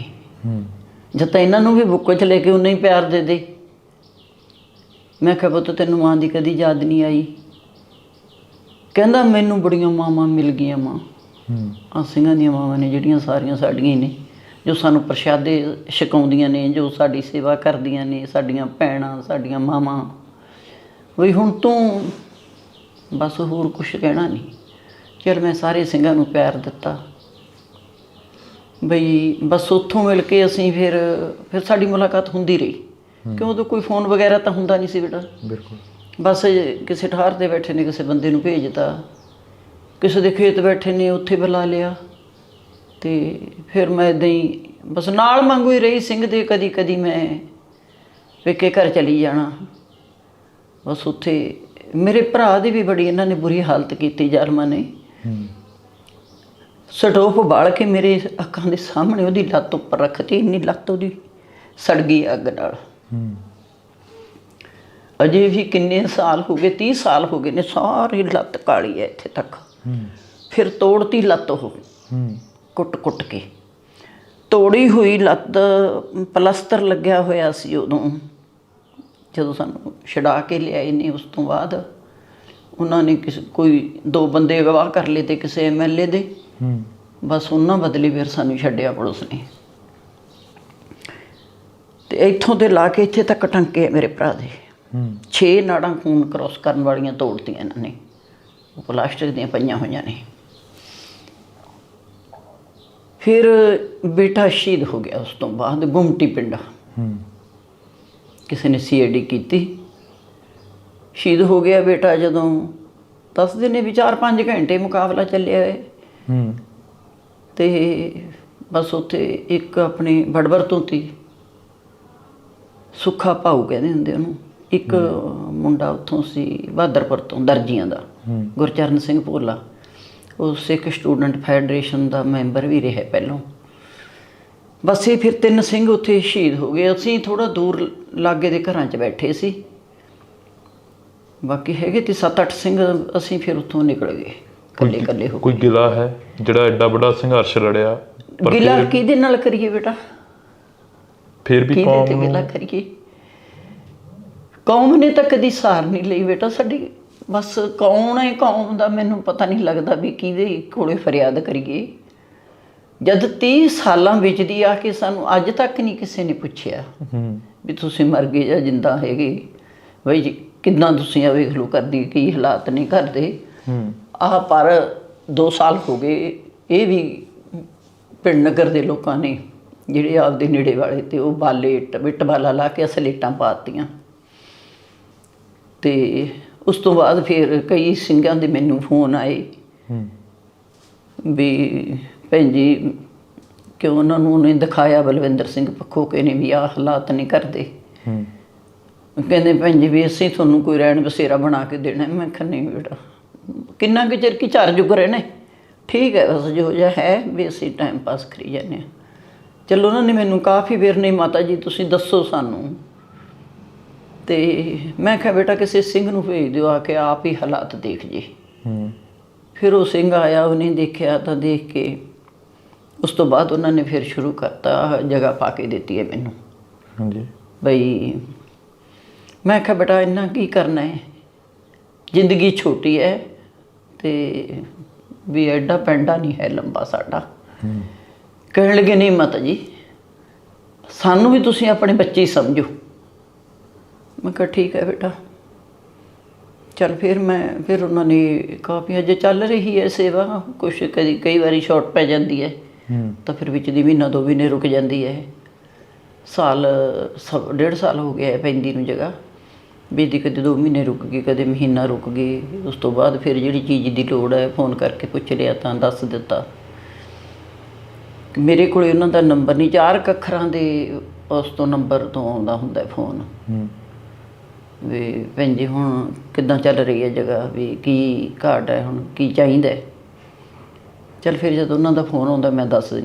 ਜਦ ਤਾਂ ਇਹਨਾਂ ਨੂੰ ਵੀ ਬੁੱਕੋ 'ਚ ਲੈ ਕੇ ਉਨਾ ਹੀ ਪਿਆਰ ਦੇ ਦੇ। ਮੈਂ ਕਿਹਾ ਪੁੱਤ ਤੈਨੂੰ ਮਾਂ ਦੀ ਕਦੀ ਯਾਦ ਨਹੀਂ ਆਈ? ਕਹਿੰਦਾ ਮੈਨੂੰ ਬੜੀਆਂ ਮਾਵਾਂ ਮਿਲ ਗਈਆਂ ਮਾਂ। ਆਹ ਸਿੰਘਾਂ ਦੀਆਂ ਮਾਵਾਂ ਨੇ ਜਿਹੜੀਆਂ ਸਾਰੀਆਂ ਸਾਡੀਆਂ ਹੀ ਨੇ, ਜੋ ਸਾਨੂੰ ਪ੍ਰਸ਼ਾਦੇ ਛਕਾਉਂਦੀਆਂ ਨੇ, ਜੋ ਸਾਡੀ ਸੇਵਾ ਕਰਦੀਆਂ ਨੇ, ਸਾਡੀਆਂ ਭੈਣਾਂ, ਸਾਡੀਆਂ ਮਾਵਾਂ। ਬਈ ਹੁਣ ਤੂੰ ਬਸ ਹੋਰ ਕੁਛ ਕਹਿਣਾ ਨਹੀਂ। ਚਲ ਮੈਂ ਸਾਰੇ ਸਿੰਘਾਂ ਨੂੰ ਪਿਆਰ ਦਿੱਤਾ। ਬਈ ਬਸ ਉੱਥੋਂ ਮਿਲ ਕੇ ਅਸੀਂ ਫਿਰ ਸਾਡੀ ਮੁਲਾਕਾਤ ਹੁੰਦੀ ਰਹੀ, ਕਿਉਂ ਉਦੋਂ ਕੋਈ ਫੋਨ ਵਗੈਰਾ ਤਾਂ ਹੁੰਦਾ ਨਹੀਂ ਸੀ ਬੇਟਾ। ਬਿਲਕੁਲ। ਬਸ ਕਿਸੇ ਠਾਰ 'ਤੇ ਬੈਠੇ ਨੇ, ਕਿਸੇ ਬੰਦੇ ਨੂੰ ਭੇਜਤਾ, ਕਿਸੇ ਦੇ ਖੇਤ ਬੈਠੇ ਨੇ ਉੱਥੇ ਬੁਲਾ ਲਿਆ। ਅਤੇ ਫਿਰ ਮੈਂ ਇੱਦਾਂ ਹੀ ਬਸ ਨਾਲ ਵਾਂਗੂ ਹੀ ਰਹੀ ਸਿੰਘ ਦੇ। ਕਦੀ ਕਦੀ ਮੈਂ ਪੇਕੇ ਘਰ ਚਲੀ ਜਾਣਾ। ਬਸ ਉੱਥੇ ਮੇਰੇ ਭਰਾ ਦੀ ਵੀ ਬੜੀ ਇਹਨਾਂ ਨੇ ਬੁਰੀ ਹਾਲਤ ਕੀਤੀ ਜ਼ਾਲਮਾਂ ਨੇ। ਸਟੋਪ ਬਾਲ ਕੇ ਮੇਰੇ ਅੱਖਾਂ ਦੇ ਸਾਹਮਣੇ ਉਹਦੀ ਲੱਤ ਉੱਪਰ ਰੱਖਤੀ, ਇੰਨੀ ਲੱਤ ਉਹਦੀ ਸੜ ਗਈ ਅੱਗ ਨਾਲ। ਅਜੇ ਵੀ ਕਿੰਨੇ ਸਾਲ ਹੋ ਗਏ, 30 ਸਾਲ ਹੋ ਗਏ ਨੇ, ਸਾਰੀ ਲੱਤ ਕਾਲੀ ਹੈ ਇੱਥੇ ਤੱਕ। ਫਿਰ ਤੋੜਤੀ ਲੱਤ ਉਹ ਕੁੱਟ ਕੁੱਟ ਕੇ। ਤੋੜੀ ਹੋਈ ਲੱਤ, ਪਲਸਤਰ ਲੱਗਿਆ ਹੋਇਆ ਸੀ ਉਦੋਂ, ਜਦੋਂ ਸਾਨੂੰ ਛੁਡਾ ਕੇ ਲਿਆਏ ਨੇ। ਉਸ ਤੋਂ ਬਾਅਦ ਉਹਨਾਂ ਨੇ ਕੋਈ 2 ਬੰਦੇ ਅਗਵਾ ਕਰ ਲਏ ਤੇ ਕਿਸੇ MLA ਦੇ, ਬਸ ਉਹਨਾਂ ਬਦਲੇ ਫਿਰ ਸਾਨੂੰ ਛੱਡਿਆ ਪੁਲਿਸ ਨੇ। ਅਤੇ ਇੱਥੋਂ ਤੇ ਲਾ ਕੇ ਇੱਥੇ ਤੱਕ ਟੰਕੇ ਮੇਰੇ ਭਰਾ ਦੇ 6 ਨਾੜਾਂ ਖੂਨ ਕ੍ਰੋਸ ਕਰਨ ਵਾਲੀਆਂ ਤੋੜਤੀਆਂ ਇਹਨਾਂ ਨੇ, ਉਹ ਪਲਾਸਟਿਕ ਦੀਆਂ ਪਈਆਂ ਹੋਈਆਂ ਨੇ। ਫਿਰ ਬੇਟਾ ਸ਼ਹੀਦ ਹੋ ਗਿਆ। ਉਸ ਤੋਂ ਬਾਅਦ ਗੁੰਮਟੀ ਪਿੰਡ ਕਿਸੇ ਨੇ CID ਕੀਤੀ, ਸ਼ਹੀਦ ਹੋ ਗਿਆ ਬੇਟਾ। ਜਦੋਂ ਦੱਸਦੇ ਨੇ ਵੀ 4-5 ਘੰਟੇ ਮੁਕਾਬਲਾ ਚੱਲਿਆ ਹੈ। ਅਤੇ ਬਸ ਉੱਥੇ ਇੱਕ ਆਪਣੇ ਬੜਬਰ ਤੋਂ ਤੀ, ਸੁੱਖਾ ਭਾਊ ਕਹਿੰਦੇ ਹੁੰਦੇ ਉਹਨੂੰ, ਇੱਕ ਮੁੰਡਾ ਉੱਥੋਂ ਸੀ ਬਹਾਦਰਪੁਰ ਤੋਂ, ਦਰਜੀਆਂ ਦਾ, ਗੁਰਚਰਨ ਸਿੰਘ ਭੋਲਾ। ਉਹ ਸਿੱਖ ਸਟੂਡੈਂਟ ਫੈਡਰੇਸ਼ਨ ਦਾ ਮੈਂਬਰ ਵੀ ਰਿਹਾ ਪਹਿਲੋਂ। ਬਸ ਇਹ ਫਿਰ 3 ਸਿੰਘ ਉੱਥੇ ਸ਼ਹੀਦ ਹੋ ਗਏ। ਅਸੀਂ ਥੋੜ੍ਹਾ ਦੂਰ ਲਾਗੇ ਦੇ ਘਰਾਂ 'ਚ ਬੈਠੇ ਸੀ, ਬਾਕੀ ਹੈਗੇ ਤੇ 7-8 ਸਿੰਘ। ਅਸੀਂ ਫਿਰ ਉੱਥੋਂ ਨਿਕਲ ਗਏ ਇਕੱਲੇ ਇਕੱਲੇ ਹੋ। ਕੋਈ ਗਿਲਾ ਹੈ ਜਿਹੜਾ ਐਡਾ ਵੱਡਾ ਸੰਘਰਸ਼ ਲੜਿਆ? ਗਿਲਾ ਕਿਹਦੇ ਨਾਲ ਕਰੀਏ ਬੇਟਾ? ਫਿਰ ਵੀ ਕਿਹਦੇ ਤੇ ਗਿਲਾ ਕਰੀਏ? ਕੌਮ ਨੇ ਤਾਂ ਕਦੀ ਸਾਰ ਨਹੀਂ ਲਈ ਬੇਟਾ ਸਾਡੀ। ਬਸ ਕੌਣ ਹੈ ਕੌਮ ਦਾ ਮੈਨੂੰ ਪਤਾ ਨਹੀਂ ਲੱਗਦਾ ਵੀ ਕਿਹਦੇ ਕੋਲੇ ਫਰਿਆਦ ਕਰੀਏ। ਜਦ 30 ਸਾਲਾਂ ਵਿੱਚ ਦੀ ਆ ਕੇ ਸਾਨੂੰ ਅੱਜ ਤੱਕ ਨਹੀਂ ਕਿਸੇ ਨੇ ਪੁੱਛਿਆ ਵੀ ਤੁਸੀਂ ਮਰ ਗਏ ਜਾਂ ਜਿੰਦਾ ਹੈਗੇ। ਬਈ ਜੀ ਕਿੱਦਾਂ ਤੁਸੀਂ ਆ ਵੇਖ ਲਓ ਕਰਦੀ ਕੀ ਹਾਲਾਤ ਨਹੀਂ ਕਰਦੇ। ਆਹ ਪਰ 2 ਸਾਲ ਹੋ ਗਏ ਇਹ ਵੀ ਪਿੰਡ ਨਗਰ ਦੇ ਲੋਕਾਂ ਨੇ ਜਿਹੜੇ ਆਪਦੇ ਨੇੜੇ ਵਾਲੇ ਤੇ ਉਹ ਬਾਲੇ ਇੱਟ ਬਾਲਾ ਲਾ ਕੇ ਸਲੇਟਾਂ ਪਾਤੀਆਂ। ਤੇ ਉਸ ਤੋਂ ਬਾਅਦ ਫਿਰ ਕਈ ਸਿੰਘਾਂ ਦੇ ਮੈਨੂੰ ਫੋਨ ਆਏ ਵੀ ਭੈਣ ਜੀ ਕਿਉਂ ਉਹਨਾਂ ਨੂੰ ਉਹਨੇ ਦਿਖਾਇਆ ਬਲਵਿੰਦਰ ਸਿੰਘ ਪੱਖੋਕੇ ਨੇ ਵੀ ਆਹ ਹਾਲਾਤ ਨਹੀਂ ਕਰਦੇ। ਕਹਿੰਦੇ ਭੈਣ ਜੀ ਵੀ ਅਸੀਂ ਤੁਹਾਨੂੰ ਕੋਈ ਰਹਿਣ ਬਸੇਰਾ ਬਣਾ ਕੇ ਦੇਣਾ। ਮੈਂ ਕਿਹਾ ਨਹੀਂ ਬੇਟਾ, ਕਿੰਨਾ ਕੁ ਚਿਰ ਕੀ 4 ਜੁਗ ਰਹਿਣਾ, ਠੀਕ ਹੈ ਬਸ ਜੋ ਜਿਹਾ ਹੈ ਵੀ ਅਸੀਂ ਟਾਈਮ ਪਾਸ ਕਰੀ ਜਾਂਦੇ ਹਾਂ। ਚਲੋ ਉਹਨਾਂ ਨੇ ਮੈਨੂੰ ਕਾਫੀ ਵਾਰ ਨਹੀਂ ਮਾਤਾ ਜੀ ਤੁਸੀਂ ਦੱਸੋ ਸਾਨੂੰ। ਤੇ ਮੈਂ ਕਿਹਾ ਬੇਟਾ ਕਿਸੇ ਸਿੰਘ ਨੂੰ ਭੇਜ ਦਿਓ ਆ ਕੇ ਆਪ ਹੀ ਹਾਲਾਤ ਦੇਖ ਜੇ। ਫਿਰ ਉਹ ਸਿੰਘ ਆਇਆ, ਉਹਨੇ ਦੇਖਿਆ ਤਾਂ ਦੇਖ ਕੇ ਉਸ ਤੋਂ ਬਾਅਦ ਉਹਨਾਂ ਨੇ ਫਿਰ ਸ਼ੁਰੂ ਕਰਤਾ, ਜਗ੍ਹਾ ਪਾ ਕੇ ਦਿੱਤੀ ਹੈ ਮੈਨੂੰ। ਹਾਂਜੀ ਬਈ ਮੈਂ ਕਿਹਾ ਬੇਟਾ ਇੰਨਾ ਕੀ ਕਰਨਾ ਹੈ, ਜ਼ਿੰਦਗੀ ਛੋਟੀ ਹੈ ਤੇ ਵੀ ਐਡਾ ਪੈਂਡਾ ਨਹੀਂ ਹੈ ਲੰਬਾ ਸਾਡਾ। ਕਹਿਣ ਲੱਗੇ ਨਹੀਂ ਮਾਤਾ ਜੀ ਸਾਨੂੰ ਵੀ ਤੁਸੀਂ ਆਪਣੇ ਬੱਚੇ ਹੀ ਸਮਝੋ। ਮੈਂ ਕਿਹਾ ਠੀਕ ਹੈ ਬੇਟਾ। ਚੱਲ ਫਿਰ ਉਹਨਾਂ ਨੇ ਕਾਫੀ ਅਜੇ ਚੱਲ ਰਹੀ ਹੈ ਸੇਵਾ। ਕੁਛ ਕਈ ਵਾਰੀ ਸ਼ਾਰਟ ਪੈ ਜਾਂਦੀ ਹੈ ਤਾਂ ਫਿਰ ਵਿੱਚ ਦੀ 1-2 ਮਹੀਨੇ ਰੁਕ ਜਾਂਦੀ ਹੈ। 1.5 ਸਾਲ ਹੋ ਗਿਆ ਹੈ ਪੈਂਦੀ ਨੂੰ ਜਗ੍ਹਾ ਵੀ ਦੀ ਕਦੇ 2 ਮਹੀਨੇ ਰੁਕ ਗਈ, ਕਦੇ ਮਹੀਨਾ ਰੁਕ ਗਈ। ਉਸ ਤੋਂ ਬਾਅਦ ਫਿਰ ਜਿਹੜੀ ਚੀਜ਼ ਦੀ ਲੋੜ ਹੈ ਫੋਨ ਕਰਕੇ ਪੁੱਛ ਲਿਆ ਤਾਂ ਦੱਸ ਦਿੱਤਾ। ਮੇਰੇ ਕੋਲ ਉਹਨਾਂ ਦਾ ਨੰਬਰ ਨਹੀਂ, 4 ਅੱਖਰਾਂ ਦੇ ਉਸ ਤੋਂ ਨੰਬਰ ਤੋਂ ਆਉਂਦਾ ਹੁੰਦਾ ਫੋਨ ਵੀ ਭੈਣ ਜੀ ਹੁਣ ਕਿੱਦਾਂ ਚੱਲ ਰਹੀ ਹੈ ਜਗ੍ਹਾ, ਵੀ ਕੀ ਘਾਟ ਹੈ, ਹੁਣ ਕੀ ਚਾਹੀਦਾ। ਚੱਲ ਫਿਰ ਜਦੋਂ ਉਹਨਾਂ ਦਾ ਫੋਨ ਆਉਂਦਾ ਮੈਂ ਦੱਸ ਦਿੰਦੀ